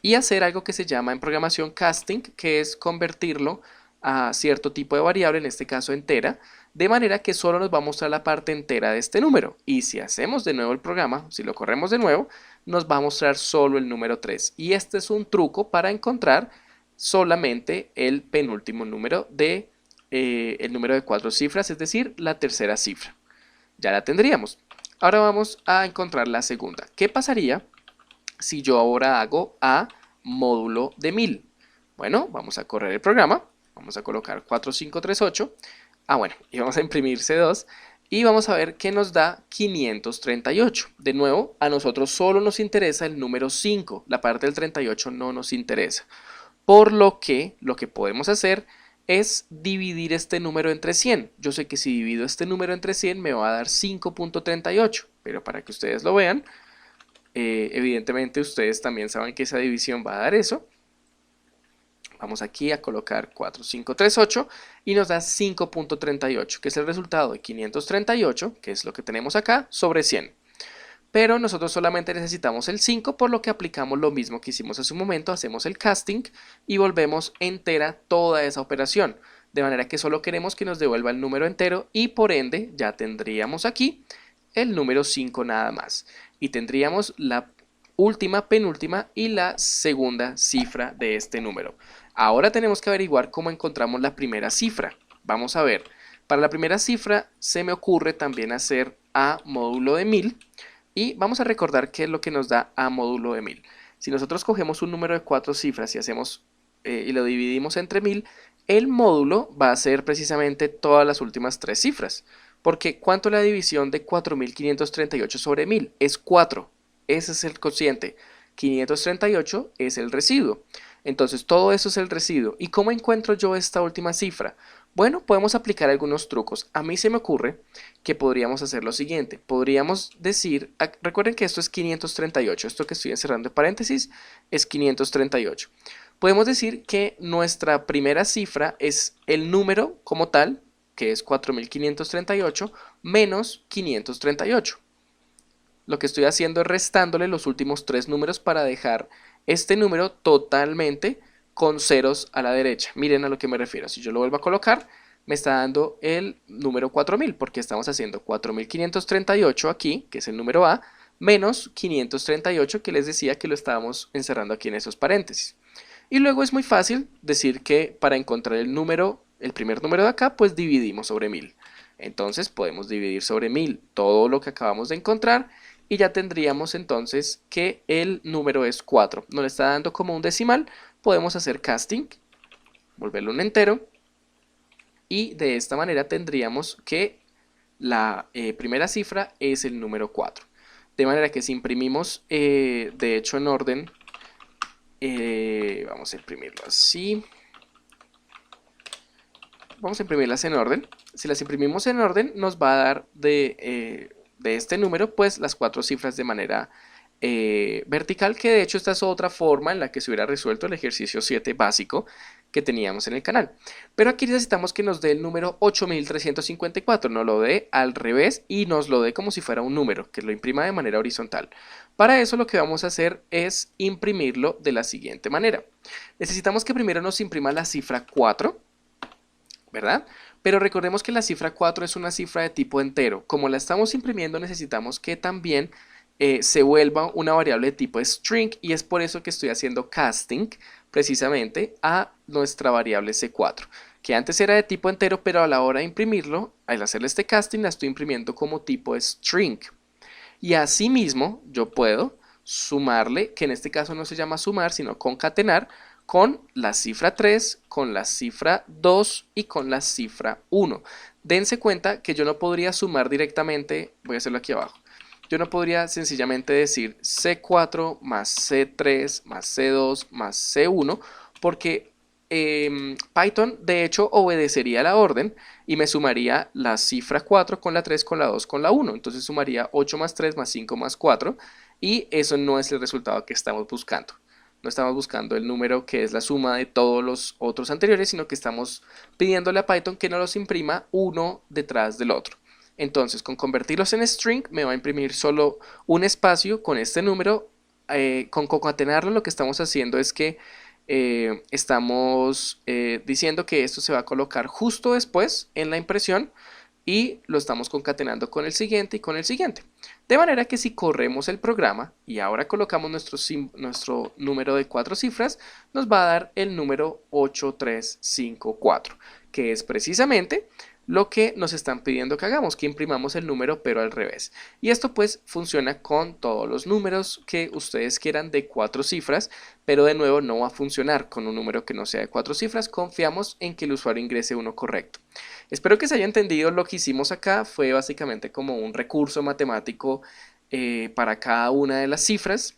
y hacer algo que se llama en programación casting, que es convertirlo a cierto tipo de variable, en este caso entera, de manera que solo nos va a mostrar la parte entera de este número. Y si hacemos de nuevo el programa, si lo corremos de nuevo, nos va a mostrar solo el número 3. Y este es un truco para encontrar solamente el penúltimo número de el número de 4 cifras, es decir, la tercera cifra. Ya la tendríamos. Ahora vamos a encontrar la segunda. ¿Qué pasaría si yo ahora hago a módulo de 1000? Bueno, vamos a correr el programa. Vamos a colocar 4538. Y vamos a imprimir C2 y vamos a ver que nos da 538. De nuevo, a nosotros solo nos interesa el número 5. La parte del 38 no nos interesa. Por lo que podemos hacer es dividir este número entre 100. Yo sé que si divido este número entre 100 me va a dar 5.38, pero para que ustedes lo vean, evidentemente ustedes también saben que esa división va a dar eso. Vamos aquí a colocar 4538 y nos da 5.38, que es el resultado de 538, que es lo que tenemos acá, sobre 100. Pero nosotros solamente necesitamos el 5, por lo que aplicamos lo mismo que hicimos hace un momento, hacemos el casting y volvemos entera toda esa operación. De manera que solo queremos que nos devuelva el número entero y por ende ya tendríamos aquí el número 5 nada más. Y tendríamos la última, penúltima y la segunda cifra de este número. Ahora tenemos que averiguar cómo encontramos la primera cifra. Vamos a ver, para la primera cifra se me ocurre también hacer a módulo de 1000 y vamos a recordar qué es lo que nos da a módulo de 1000. Si nosotros cogemos un número de 4 cifras y hacemos y lo dividimos entre 1000, el módulo va a ser precisamente todas las últimas 3 cifras. Porque ¿cuánto es la división de 4538 sobre 1000? Es 4. Ese es el cociente. 538 es el residuo. Entonces todo eso es el residuo. ¿Y cómo encuentro yo esta última cifra? Bueno, podemos aplicar algunos trucos. A mí se me ocurre que podríamos hacer lo siguiente. Podríamos decir, recuerden que esto es 538, esto que estoy encerrando en paréntesis es 538. Podemos decir que nuestra primera cifra es el número como tal, que es 4538, menos 538. Lo que estoy haciendo es restándole los últimos 3 números para dejar este número totalmente con ceros a la derecha. Miren a lo que me refiero. Si yo lo vuelvo a colocar, me está dando el número 4000, porque estamos haciendo 4538 aquí, que es el número A, menos 538, que les decía que lo estábamos encerrando aquí en esos paréntesis. Y luego es muy fácil decir que para encontrar el primer número de acá, pues dividimos sobre 1000. Entonces podemos dividir sobre 1000 todo lo que acabamos de encontrar y ya tendríamos entonces que el número es 4. Nos lo está dando como un decimal, podemos hacer casting, volverlo un entero y de esta manera tendríamos que la primera cifra es el número 4. De manera que si imprimimos de hecho en orden, vamos a imprimirlo así. Vamos a imprimirlas en orden. Si las imprimimos en orden, nos va a dar de este número, pues las 4 cifras de manera vertical, que de hecho esta es otra forma en la que se hubiera resuelto el ejercicio 7 básico que teníamos en el canal. Pero aquí necesitamos que nos dé el número 8354, nos lo dé al revés y nos lo dé como si fuera un número, que lo imprima de manera horizontal. Para eso lo que vamos a hacer es imprimirlo de la siguiente manera. Necesitamos que primero nos imprima la cifra 4, ¿verdad? Pero recordemos que la cifra 4 es una cifra de tipo entero. Como la estamos imprimiendo, necesitamos que también se vuelva una variable de tipo string, y es por eso que estoy haciendo casting precisamente a nuestra variable C4, que antes era de tipo entero, pero a la hora de imprimirlo, al hacerle este casting, la estoy imprimiendo como tipo string. Y asimismo, yo puedo sumarle, que en este caso no se llama sumar, sino concatenar, con la cifra 3, con la cifra 2 y con la cifra 1. Dense cuenta que yo no podría sumar directamente, voy a hacerlo aquí abajo. Yo no podría sencillamente decir C4 más C3 más C2 más C1, porque Python de hecho obedecería la orden y me sumaría la cifra 4 con la 3 con la 2 con la 1. Entonces sumaría 8 más 3 más 5 más 4 y eso no es el resultado que estamos buscando. No estamos buscando el número que es la suma de todos los otros anteriores, sino que estamos pidiéndole a Python que nos los imprima uno detrás del otro. Entonces, con convertirlos en string, me va a imprimir solo un espacio con este número. Con concatenarlo, lo que estamos haciendo es que estamos diciendo que esto se va a colocar justo después en la impresión y lo estamos concatenando con el siguiente y con el siguiente. De manera que si corremos el programa y ahora colocamos nuestro número de 4 cifras, nos va a dar el número 8354, que es precisamente lo que nos están pidiendo que hagamos, que imprimamos el número pero al revés. Y esto pues funciona con todos los números que ustedes quieran de 4 cifras, pero de nuevo no va a funcionar con un número que no sea de 4 cifras. Confiamos en que el usuario ingrese uno correcto. Espero que se haya entendido. Lo que hicimos acá fue básicamente como un recurso matemático para cada una de las cifras,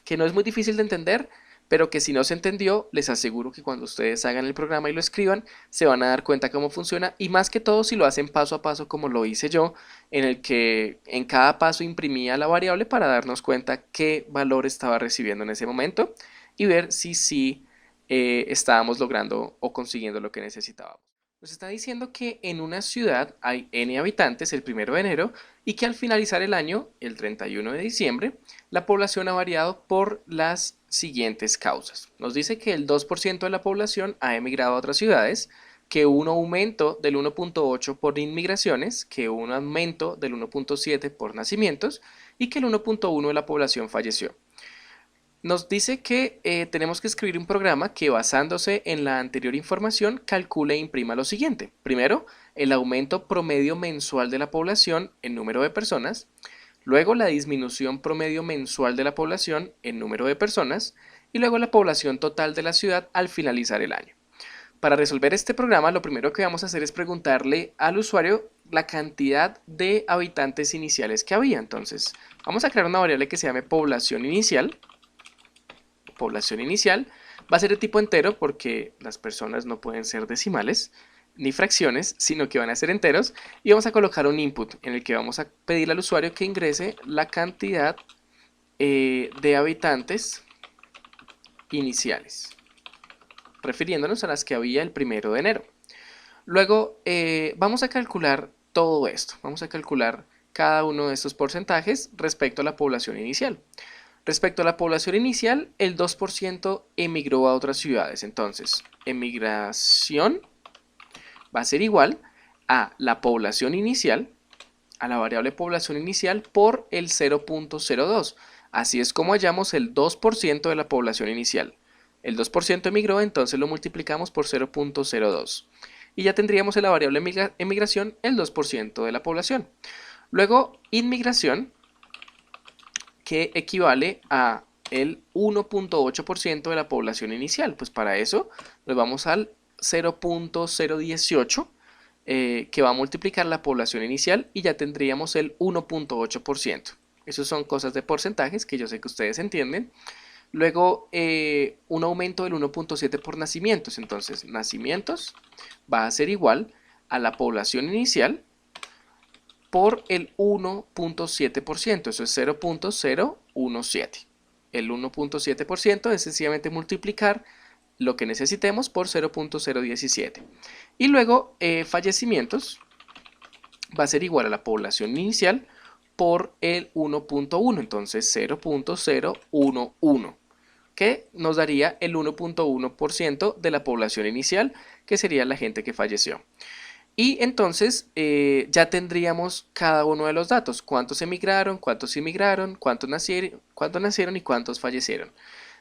que no es muy difícil de entender, pero que si no se entendió, les aseguro que cuando ustedes hagan el programa y lo escriban, se van a dar cuenta cómo funciona, y más que todo si lo hacen paso a paso como lo hice yo, en el que en cada paso imprimía la variable para darnos cuenta qué valor estaba recibiendo en ese momento y ver si sí estábamos logrando o consiguiendo lo que necesitábamos. Nos está diciendo que en una ciudad hay n habitantes el 1 de enero y que al finalizar el año, el 31 de diciembre, la población ha variado por las siguientes causas. Nos dice que el 2% de la población ha emigrado a otras ciudades, que hubo un aumento del 1.8 por inmigraciones, que hubo un aumento del 1.7 por nacimientos y que el 1.1 de la población falleció. Nos dice que tenemos que escribir un programa que, basándose en la anterior información, calcule e imprima lo siguiente. Primero, el aumento promedio mensual de la población en número de personas. Luego, la disminución promedio mensual de la población en número de personas. Y luego, la población total de la ciudad al finalizar el año. Para resolver este programa, lo primero que vamos a hacer es preguntarle al usuario la cantidad de habitantes iniciales que había. Entonces, vamos a crear una variable que se llame población inicial. Población inicial va a ser de tipo entero porque las personas no pueden ser decimales ni fracciones, sino que van a ser enteros, y vamos a colocar un input en el que vamos a pedirle al usuario que ingrese la cantidad de habitantes iniciales, refiriéndonos a las que había el 1 de enero. Luego vamos a calcular todo esto, vamos a calcular cada uno de estos porcentajes respecto a la población inicial. Respecto a la población inicial, el 2% emigró a otras ciudades. Entonces, emigración va a ser igual a la población inicial, a la variable población inicial, por el 0.02. Así es como hallamos el 2% de la población inicial. El 2% emigró, entonces lo multiplicamos por 0.02. Y ya tendríamos en la variable emigración el 2% de la población. Luego, inmigración, que equivale a el 1.8% de la población inicial. Pues para eso nos vamos al 0.018 que va a multiplicar la población inicial y ya tendríamos el 1.8%. Esas son cosas de porcentajes que yo sé que ustedes entienden. Luego un aumento del 1.7 por nacimientos. Entonces nacimientos va a ser igual a la población inicial por el 1.7%, eso es 0.017. El 1.7% es sencillamente multiplicar lo que necesitemos por 0.017. Y luego fallecimientos va a ser igual a la población inicial por el 1.1, entonces 0.011, que nos daría el 1.1% de la población inicial, que sería la gente que falleció. Y entonces ya tendríamos cada uno de los datos: cuántos emigraron, cuántos inmigraron, cuántos nacieron y cuántos fallecieron.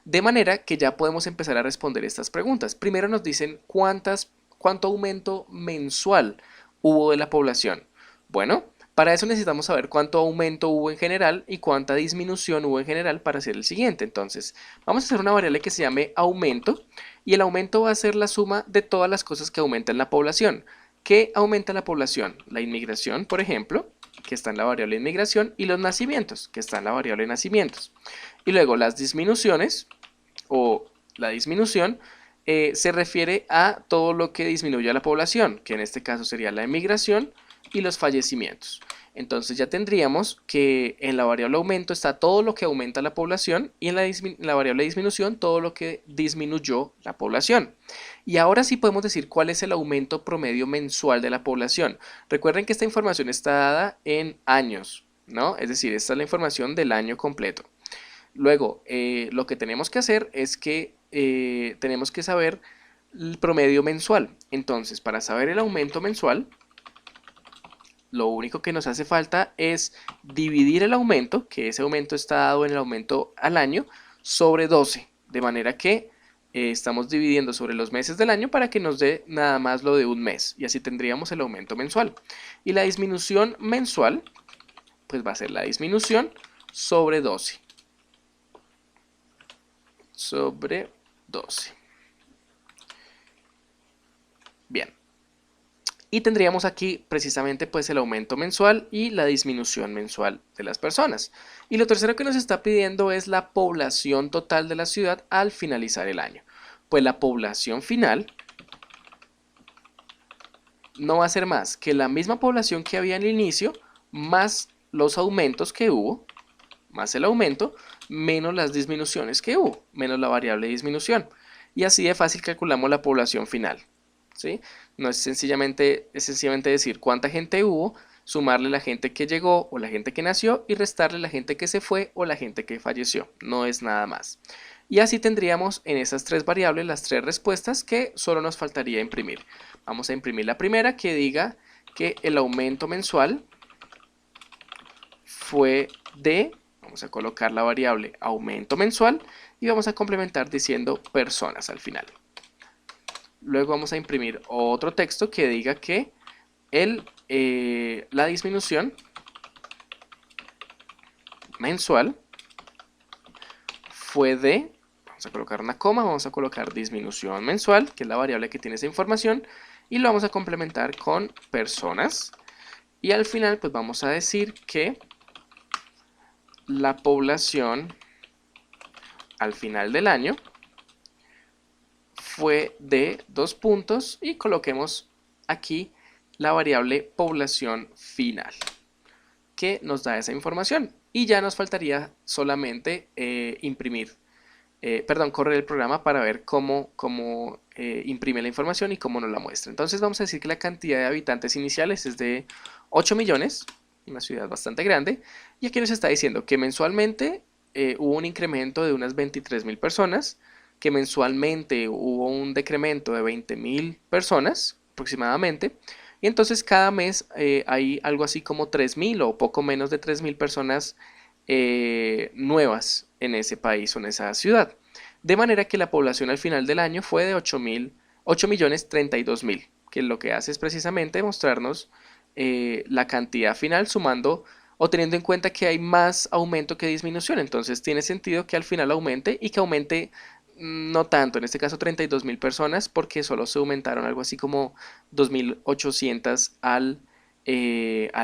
De manera que ya podemos empezar a responder estas preguntas. Primero nos dicen cuánto aumento mensual hubo de la población. Bueno, para eso necesitamos saber cuánto aumento hubo en general y cuánta disminución hubo en general para hacer el siguiente. Entonces vamos a hacer una variable que se llame aumento, y el aumento va a ser la suma de todas las cosas que aumentan la población. ¿Qué aumenta la población? La inmigración, por ejemplo, que está en la variable inmigración, y los nacimientos, que está en la variable nacimientos. Y luego las disminuciones, o la disminución, se refiere a todo lo que disminuye a la población, que en este caso sería la emigración y los fallecimientos. Entonces ya tendríamos que en la variable aumento está todo lo que aumenta la población y en la variable disminución todo lo que disminuyó la población. Y ahora sí podemos decir cuál es el aumento promedio mensual de la población. Recuerden que esta información está dada en años, ¿no? Es decir, esta es la información del año completo. Luego, lo que tenemos que hacer es que tenemos que saber el promedio mensual. Entonces, para saber el aumento mensual, lo único que nos hace falta es dividir el aumento, que ese aumento está dado en el aumento al año, sobre 12. De manera que estamos dividiendo sobre los meses del año para que nos dé nada más lo de un mes. Y así tendríamos el aumento mensual. Y la disminución mensual, pues va a ser la disminución sobre 12. Sobre 12. Bien. Y tendríamos aquí precisamente pues el aumento mensual y la disminución mensual de las personas. Y lo tercero que nos está pidiendo es la población total de la ciudad al finalizar el año. Pues la población final no va a ser más que la misma población que había en el inicio, más los aumentos que hubo, más el aumento, menos las disminuciones que hubo, menos la variable de disminución. Y así de fácil calculamos la población final. ¿Sí? No es sencillamente decir cuánta gente hubo, sumarle la gente que llegó o la gente que nació y restarle la gente que se fue o la gente que falleció. No es nada más. Y así tendríamos en esas tres variables las tres respuestas que solo nos faltaría imprimir. Vamos a imprimir la primera que diga que el aumento mensual fue de, vamos a colocar la variable aumento mensual y vamos a complementar diciendo personas al final. Luego vamos a imprimir otro texto que diga que la disminución mensual fue de, vamos a colocar una coma, vamos a colocar disminución mensual, que es la variable que tiene esa información, y lo vamos a complementar con personas. Y al final pues vamos a decir que la población al final del año fue de 2 puntos y coloquemos aquí la variable población final que nos da esa información y ya nos faltaría solamente correr el programa para ver cómo imprime la información y cómo nos la muestra. Entonces vamos a decir que la cantidad de habitantes iniciales es de 8 millones, una ciudad bastante grande, y aquí nos está diciendo que mensualmente hubo un incremento de unas 23.000 personas, que mensualmente hubo un decremento de 20.000 personas aproximadamente, y entonces cada mes hay algo así como 3.000 o poco menos de 3.000 personas nuevas en ese país o en esa ciudad. De manera que la población al final del año fue de 8.032.000, que lo que hace es precisamente mostrarnos la cantidad final sumando o teniendo en cuenta que hay más aumento que disminución. Entonces tiene sentido que al final aumente y que aumente no tanto, en este caso 32.000 personas, porque solo se aumentaron algo así como 2.800 al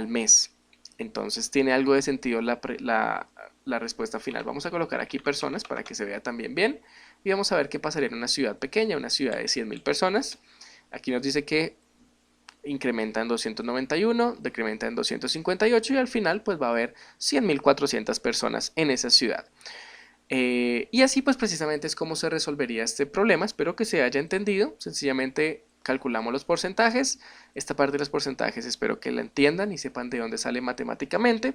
mes. Entonces tiene algo de sentido la respuesta final. Vamos a colocar aquí personas para que se vea también bien. Y vamos a ver qué pasaría en una ciudad pequeña, una ciudad de 100.000 personas. Aquí nos dice que incrementa en 291, decrementa en 258 y al final pues va a haber 100.400 personas en esa ciudad. Y así pues precisamente es como se resolvería este problema. Espero que se haya entendido. Sencillamente calculamos los porcentajes. Esta parte de los porcentajes espero que la entiendan y sepan de dónde sale matemáticamente.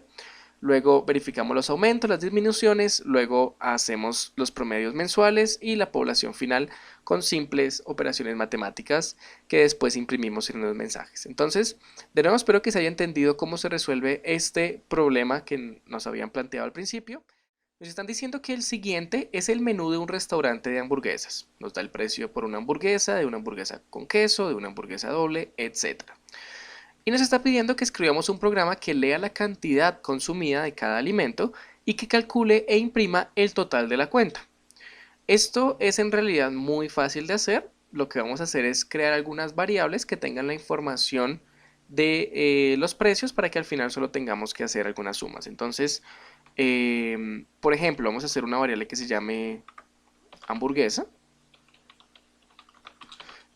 Luego verificamos los aumentos, las disminuciones, luego hacemos los promedios mensuales y la población final con simples operaciones matemáticas que después imprimimos en los mensajes. Entonces, de nuevo espero que se haya entendido cómo se resuelve este problema que nos habían planteado al principio. Nos están diciendo que el siguiente es el menú de un restaurante de hamburguesas. Nos da el precio por una hamburguesa, de una hamburguesa con queso, de una hamburguesa doble, etc. Y nos está pidiendo que escribamos un programa que lea la cantidad consumida de cada alimento y que calcule e imprima el total de la cuenta. Esto es en realidad muy fácil de hacer. Lo que vamos a hacer es crear algunas variables que tengan la información de los precios para que al final solo tengamos que hacer algunas sumas. Entonces, por ejemplo, vamos a hacer una variable que se llame hamburguesa.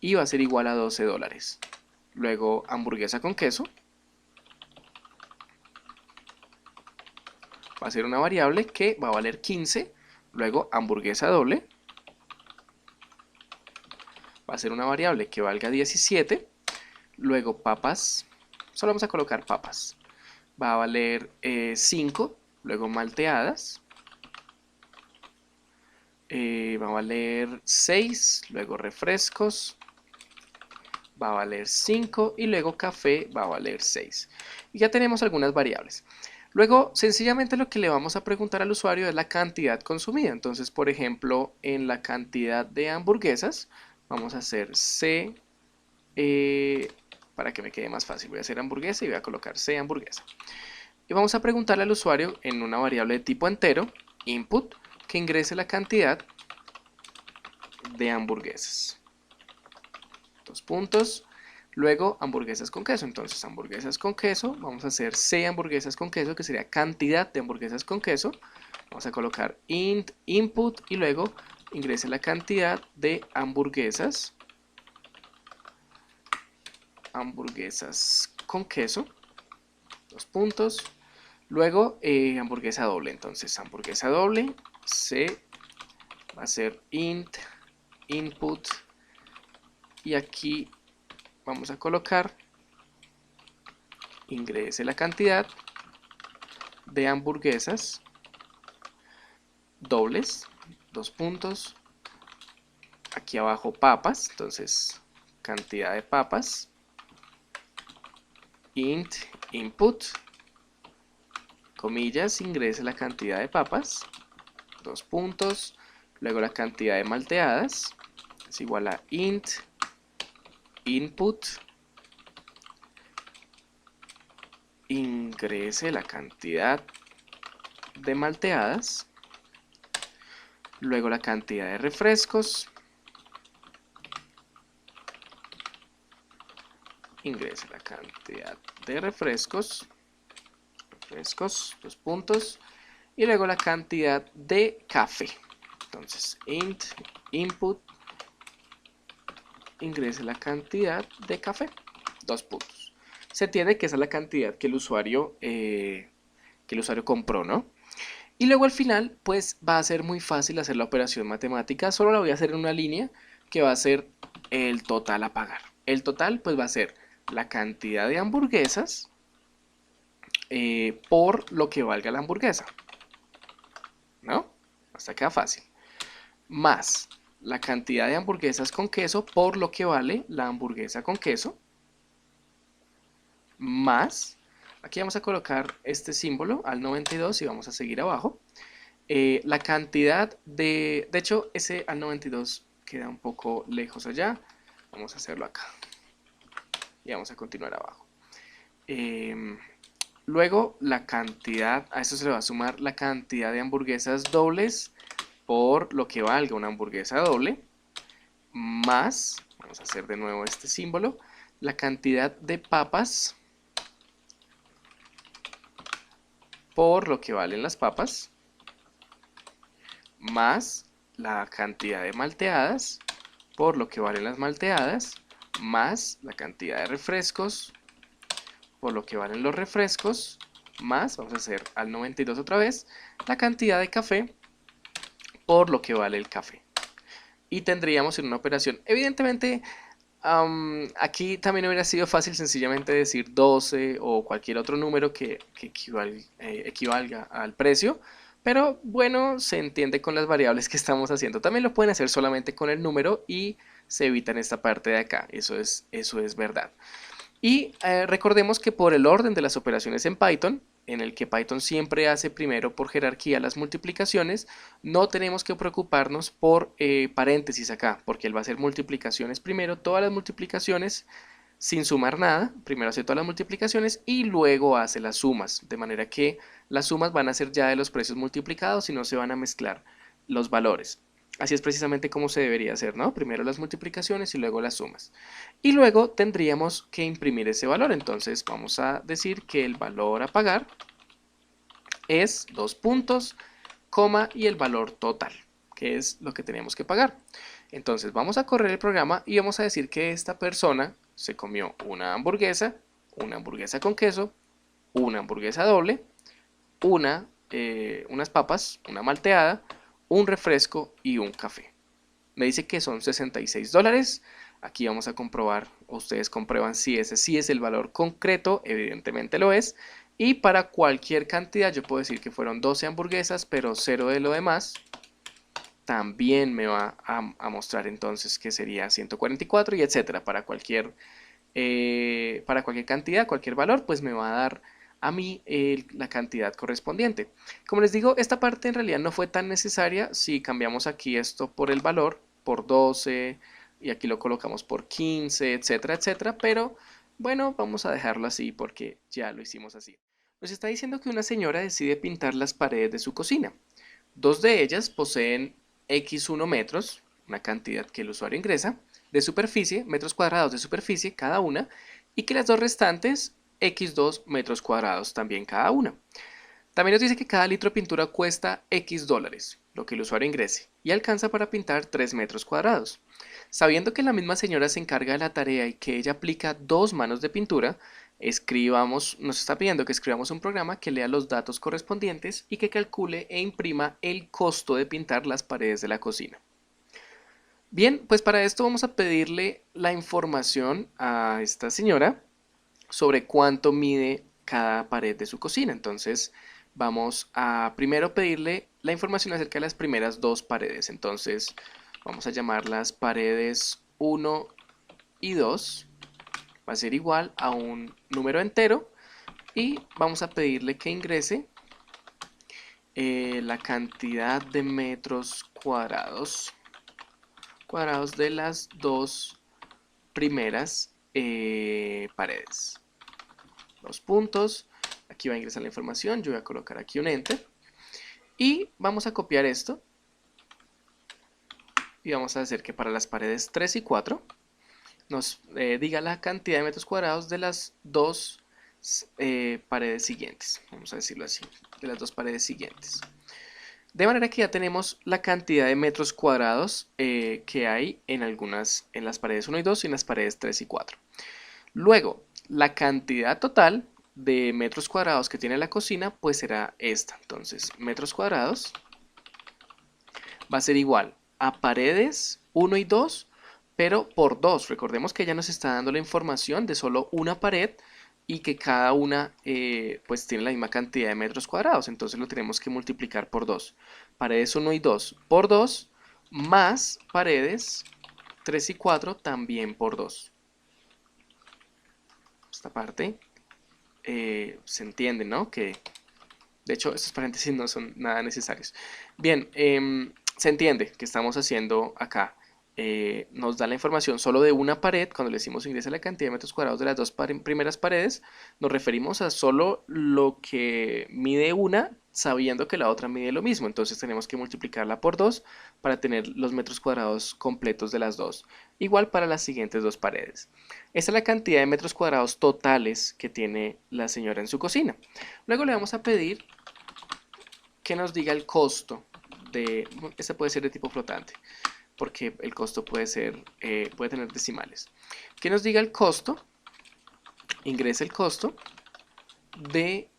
y va a ser igual a $12. Luego hamburguesa con queso va a ser una variable que va a valer 15. Luego hamburguesa doble va a ser una variable que valga 17. Luego papas, solo vamos a colocar papas, va a valer 5. Luego malteadas va a valer 6. Luego refrescos va a valer 5 y luego café va a valer 6. Y ya tenemos algunas variables. Luego, sencillamente lo que le vamos a preguntar al usuario es la cantidad consumida. Entonces, por ejemplo, en la cantidad de hamburguesas, vamos a hacer C, para que me quede más fácil, voy a hacer hamburguesa y voy a colocar C hamburguesa. Y vamos a preguntarle al usuario en una variable de tipo entero, input, que ingrese la cantidad de hamburguesas. Dos puntos. Luego hamburguesas con queso. Entonces hamburguesas con queso. Vamos a hacer C hamburguesas con queso, que sería cantidad de hamburguesas con queso. Vamos a colocar int input y luego ingrese la cantidad de hamburguesas. Hamburguesas con queso. Dos puntos. Luego hamburguesa doble. Entonces hamburguesa doble. C va a ser int input. Y aquí vamos a colocar ingrese la cantidad de hamburguesas dobles, dos puntos. Aquí abajo papas, entonces cantidad de papas. Int input, comillas, ingrese la cantidad de papas, dos puntos. Luego la cantidad de malteadas es igual a int input, ingrese la cantidad de malteadas, luego la cantidad de refrescos, ingrese la cantidad de refrescos, dos puntos, y luego la cantidad de café. Entonces int input, ingrese la cantidad de café, dos puntos. Se entiende que esa es la cantidad que el usuario compró, ¿no? Y luego al final, pues va a ser muy fácil hacer la operación matemática. Solo la voy a hacer en una línea que va a ser el total a pagar. El total, pues va a ser la cantidad de hamburguesas por lo que valga la hamburguesa, ¿no? Hasta queda fácil. Más la cantidad de hamburguesas con queso por lo que vale la hamburguesa con queso, más, aquí vamos a colocar este símbolo al 92 y vamos a seguir abajo, la cantidad de hecho ese al 92 queda un poco lejos allá, vamos a hacerlo acá y vamos a continuar abajo. Luego la cantidad, a eso se le va a sumar la cantidad de hamburguesas dobles por lo que valga una hamburguesa doble, más, vamos a hacer de nuevo este símbolo, la cantidad de papas por lo que valen las papas, más la cantidad de malteadas por lo que valen las malteadas, más la cantidad de refrescos por lo que valen los refrescos, más, vamos a hacer al 92 otra vez, la cantidad de café por lo que vale el café. Y tendríamos en una operación, evidentemente, aquí también hubiera sido fácil sencillamente decir 12 o cualquier otro número que equivalga al precio, pero bueno, se entiende con las variables que estamos haciendo. También lo pueden hacer solamente con el número y se evitan esta parte de acá, eso es verdad. Y recordemos que por el orden de las operaciones en Python, en el que Python siempre hace primero por jerarquía las multiplicaciones, no tenemos que preocuparnos por paréntesis acá, porque él va a hacer multiplicaciones primero, todas las multiplicaciones sin sumar nada, primero hace todas las multiplicaciones y luego hace las sumas, de manera que las sumas van a ser ya de los precios multiplicados y no se van a mezclar los valores. Así es precisamente como se debería hacer, ¿no? Primero las multiplicaciones y luego las sumas. Y luego tendríamos que imprimir ese valor. Entonces vamos a decir que el valor a pagar es 2 puntos, coma y el valor total, que es lo que tenemos que pagar. Entonces vamos a correr el programa y vamos a decir que esta persona se comió una hamburguesa con queso, una hamburguesa doble, unas papas, una malteada, un refresco y un café. Me dice que son $66. Aquí vamos a comprobar, o ustedes comprueban si ese sí es el valor concreto, evidentemente lo es. Y para cualquier cantidad, yo puedo decir que fueron 12 hamburguesas, pero cero de lo demás. También me va a mostrar entonces que sería 144 y etcétera. Para cualquier cantidad, cualquier valor, pues me va a dar a mí la cantidad correspondiente. Como les digo, esta parte en realidad no fue tan necesaria. Si cambiamos aquí esto por el valor, por 12, y aquí lo colocamos por 15, etcétera, etcétera, pero bueno, vamos a dejarlo así porque ya lo hicimos así. Nos está diciendo que una señora decide pintar las paredes de su cocina. Dos de ellas poseen x1 metros, una cantidad que el usuario ingresa, de superficie, metros cuadrados de superficie cada una, y que las dos restantes x2 metros cuadrados también cada una. También nos dice que cada litro de pintura cuesta x dólares, lo que el usuario ingrese, y alcanza para pintar 3 metros cuadrados. Sabiendo que la misma señora se encarga de la tarea y que ella aplica 2 manos de pintura, nos está pidiendo que escribamos un programa que lea los datos correspondientes y que calcule e imprima el costo de pintar las paredes de la cocina. Bien, pues para esto vamos a pedirle la información a esta señora sobre cuánto mide cada pared de su cocina. Entonces vamos a primero pedirle la información acerca de las primeras dos paredes. Entonces vamos a llamarlas paredes 1 y 2. Va a ser igual a un número entero y vamos a pedirle que ingrese la cantidad de metros cuadrados de las dos primeras paredes. Los puntos, aquí va a ingresar la información, yo voy a colocar aquí un enter y vamos a copiar esto y vamos a hacer que para las paredes 3 y 4 nos diga la cantidad de metros cuadrados de las dos paredes siguientes, vamos a decirlo así, de las dos paredes siguientes. De manera que ya tenemos la cantidad de metros cuadrados que hay en las paredes 1 y 2 y en las paredes 3 y 4. Luego, la cantidad total de metros cuadrados que tiene la cocina pues será esta. Entonces, metros cuadrados va a ser igual a paredes 1 y 2, pero por 2. Recordemos que ya nos está dando la información de solo una pared y que cada una pues tiene la misma cantidad de metros cuadrados. Entonces lo tenemos que multiplicar por 2. Paredes 1 y 2 por 2 más paredes 3 y 4 también por 2. Esta parte se entiende, ¿no? Que de hecho estos paréntesis no son nada necesarios. Bien, se entiende que estamos haciendo acá. Nos da la información solo de una pared. Cuando le decimos ingresa la cantidad de metros cuadrados de las dos primeras paredes, nos referimos a solo lo que mide una, sabiendo que la otra mide lo mismo. Entonces tenemos que multiplicarla por 2 para tener los metros cuadrados completos de las dos. Igual para las siguientes dos paredes. Esta es la cantidad de metros cuadrados totales que tiene la señora en su cocina. Luego le vamos a pedir que nos diga el costo de... Este puede ser de tipo flotante, porque el costo puede tener decimales. Que nos diga el costo, ingrese el costo de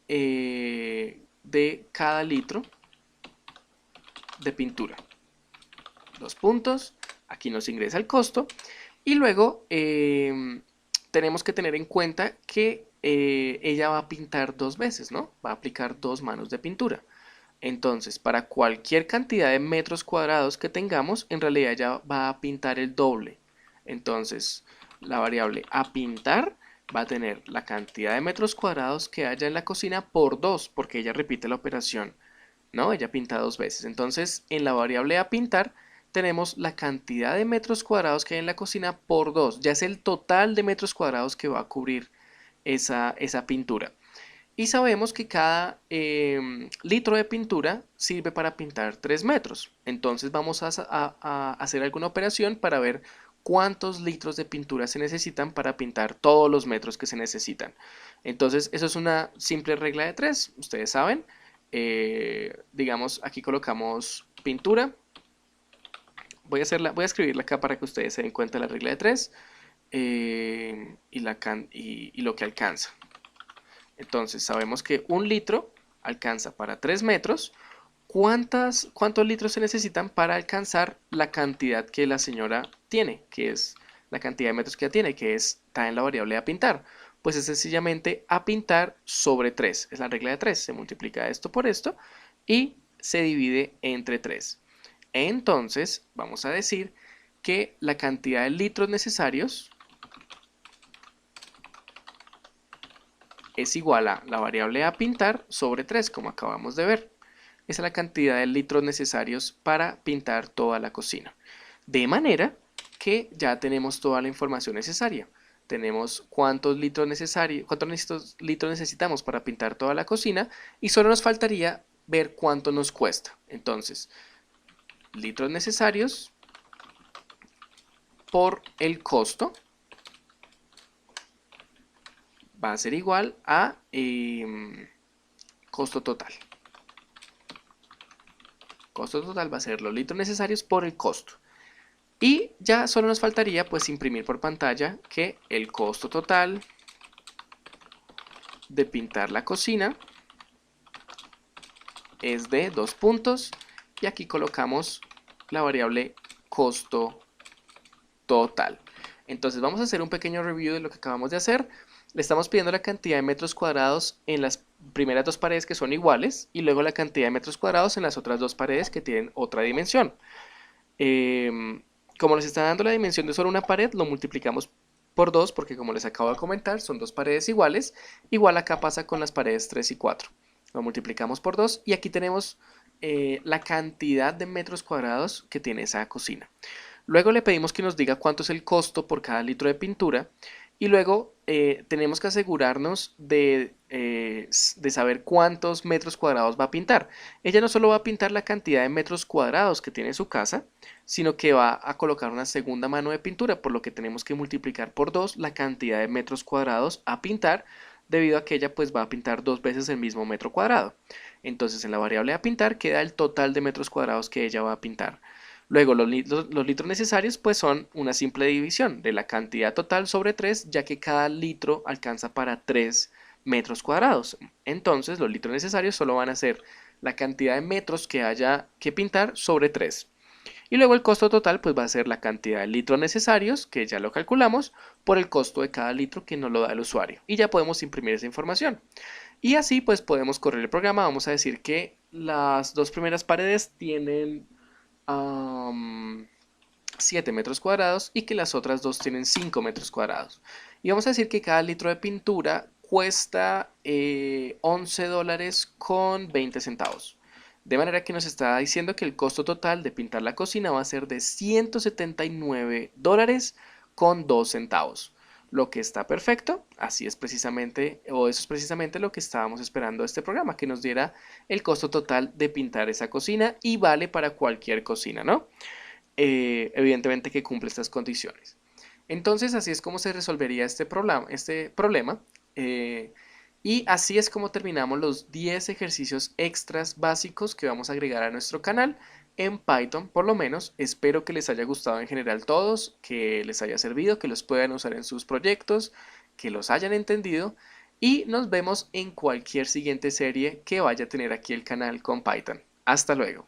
cada litro de pintura. Dos puntos, aquí nos ingresa el costo y luego tenemos que tener en cuenta que ella va a pintar dos veces, ¿no? Va a aplicar dos manos de pintura. Entonces, para cualquier cantidad de metros cuadrados que tengamos, en realidad ya va a pintar el doble. Entonces, la variable a pintar va a tener la cantidad de metros cuadrados que haya en la cocina por 2, porque ella repite la operación, ¿no? Ella pinta dos veces. Entonces, en la variable a pintar tenemos la cantidad de metros cuadrados que hay en la cocina por 2. Ya es el total de metros cuadrados que va a cubrir esa pintura. Y sabemos que cada litro de pintura sirve para pintar 3 metros. Entonces vamos a hacer alguna operación para ver cuántos litros de pintura se necesitan para pintar todos los metros que se necesitan. Entonces eso es una simple regla de 3, ustedes saben. Digamos, aquí colocamos pintura. voy a escribirla acá para que ustedes se den cuenta de la regla de 3 y lo que alcanza. Entonces sabemos que un litro alcanza para 3 metros. ¿Cuántos litros se necesitan para alcanzar la cantidad que la señora tiene? Que es la cantidad de metros que ella tiene, que está en la variable a pintar. Pues es sencillamente a pintar sobre 3. Es la regla de 3. Se multiplica esto por esto y se divide entre 3. Entonces vamos a decir que la cantidad de litros necesarios es igual a la variable a pintar sobre 3, como acabamos de ver. Esa es la cantidad de litros necesarios para pintar toda la cocina. De manera que ya tenemos toda la información necesaria. Tenemos cuántos litros necesitamos para pintar toda la cocina y solo nos faltaría ver cuánto nos cuesta. Entonces, litros necesarios por el costo va a ser igual a costo total. Costo total va a ser los litros necesarios por el costo. Y ya solo nos faltaría pues imprimir por pantalla que el costo total de pintar la cocina es de 2 puntos y aquí colocamos la variable costo total. Entonces vamos a hacer un pequeño review de lo que acabamos de hacer. Le estamos pidiendo la cantidad de metros cuadrados en las primeras dos paredes que son iguales y luego la cantidad de metros cuadrados en las otras dos paredes que tienen otra dimensión. Como les está dando la dimensión de solo una pared, lo multiplicamos por 2 porque como les acabo de comentar son dos paredes iguales. Igual acá pasa con las paredes 3 y 4. Lo multiplicamos por 2 y aquí tenemos la cantidad de metros cuadrados que tiene esa cocina. Luego le pedimos que nos diga cuánto es el costo por cada litro de pintura y luego tenemos que asegurarnos de saber cuántos metros cuadrados va a pintar. Ella no solo va a pintar la cantidad de metros cuadrados que tiene su casa, sino que va a colocar una segunda mano de pintura, por lo que tenemos que multiplicar por 2 la cantidad de metros cuadrados a pintar, debido a que ella pues va a pintar 2 veces el mismo metro cuadrado. Entonces en la variable a pintar queda el total de metros cuadrados que ella va a pintar. Luego los litros necesarios pues son una simple división de la cantidad total sobre 3, ya que cada litro alcanza para 3 metros cuadrados. Entonces los litros necesarios solo van a ser la cantidad de metros que haya que pintar sobre 3. Y luego el costo total pues va a ser la cantidad de litros necesarios, que ya lo calculamos, por el costo de cada litro que nos lo da el usuario. Y ya podemos imprimir esa información. Y así pues podemos correr el programa. Vamos a decir que las dos primeras paredes tienen 7 metros cuadrados y que las otras dos tienen 5 metros cuadrados. Y vamos a decir que cada litro de pintura cuesta $11 con 20 centavos. De manera que nos está diciendo que el costo total de pintar la cocina va a ser de $179 con 2 centavos. Lo que está perfecto, así es precisamente, o eso es precisamente lo que estábamos esperando de este programa, que nos diera el costo total de pintar esa cocina y vale para cualquier cocina, ¿no? Evidentemente que cumple estas condiciones. Entonces así es como se resolvería este problema. Y así es como terminamos los 10 ejercicios extras básicos que vamos a agregar a nuestro canal en Python. Por lo menos espero que les haya gustado en general todos, que les haya servido, que los puedan usar en sus proyectos, que los hayan entendido y nos vemos en cualquier siguiente serie que vaya a tener aquí el canal con Python. Hasta luego.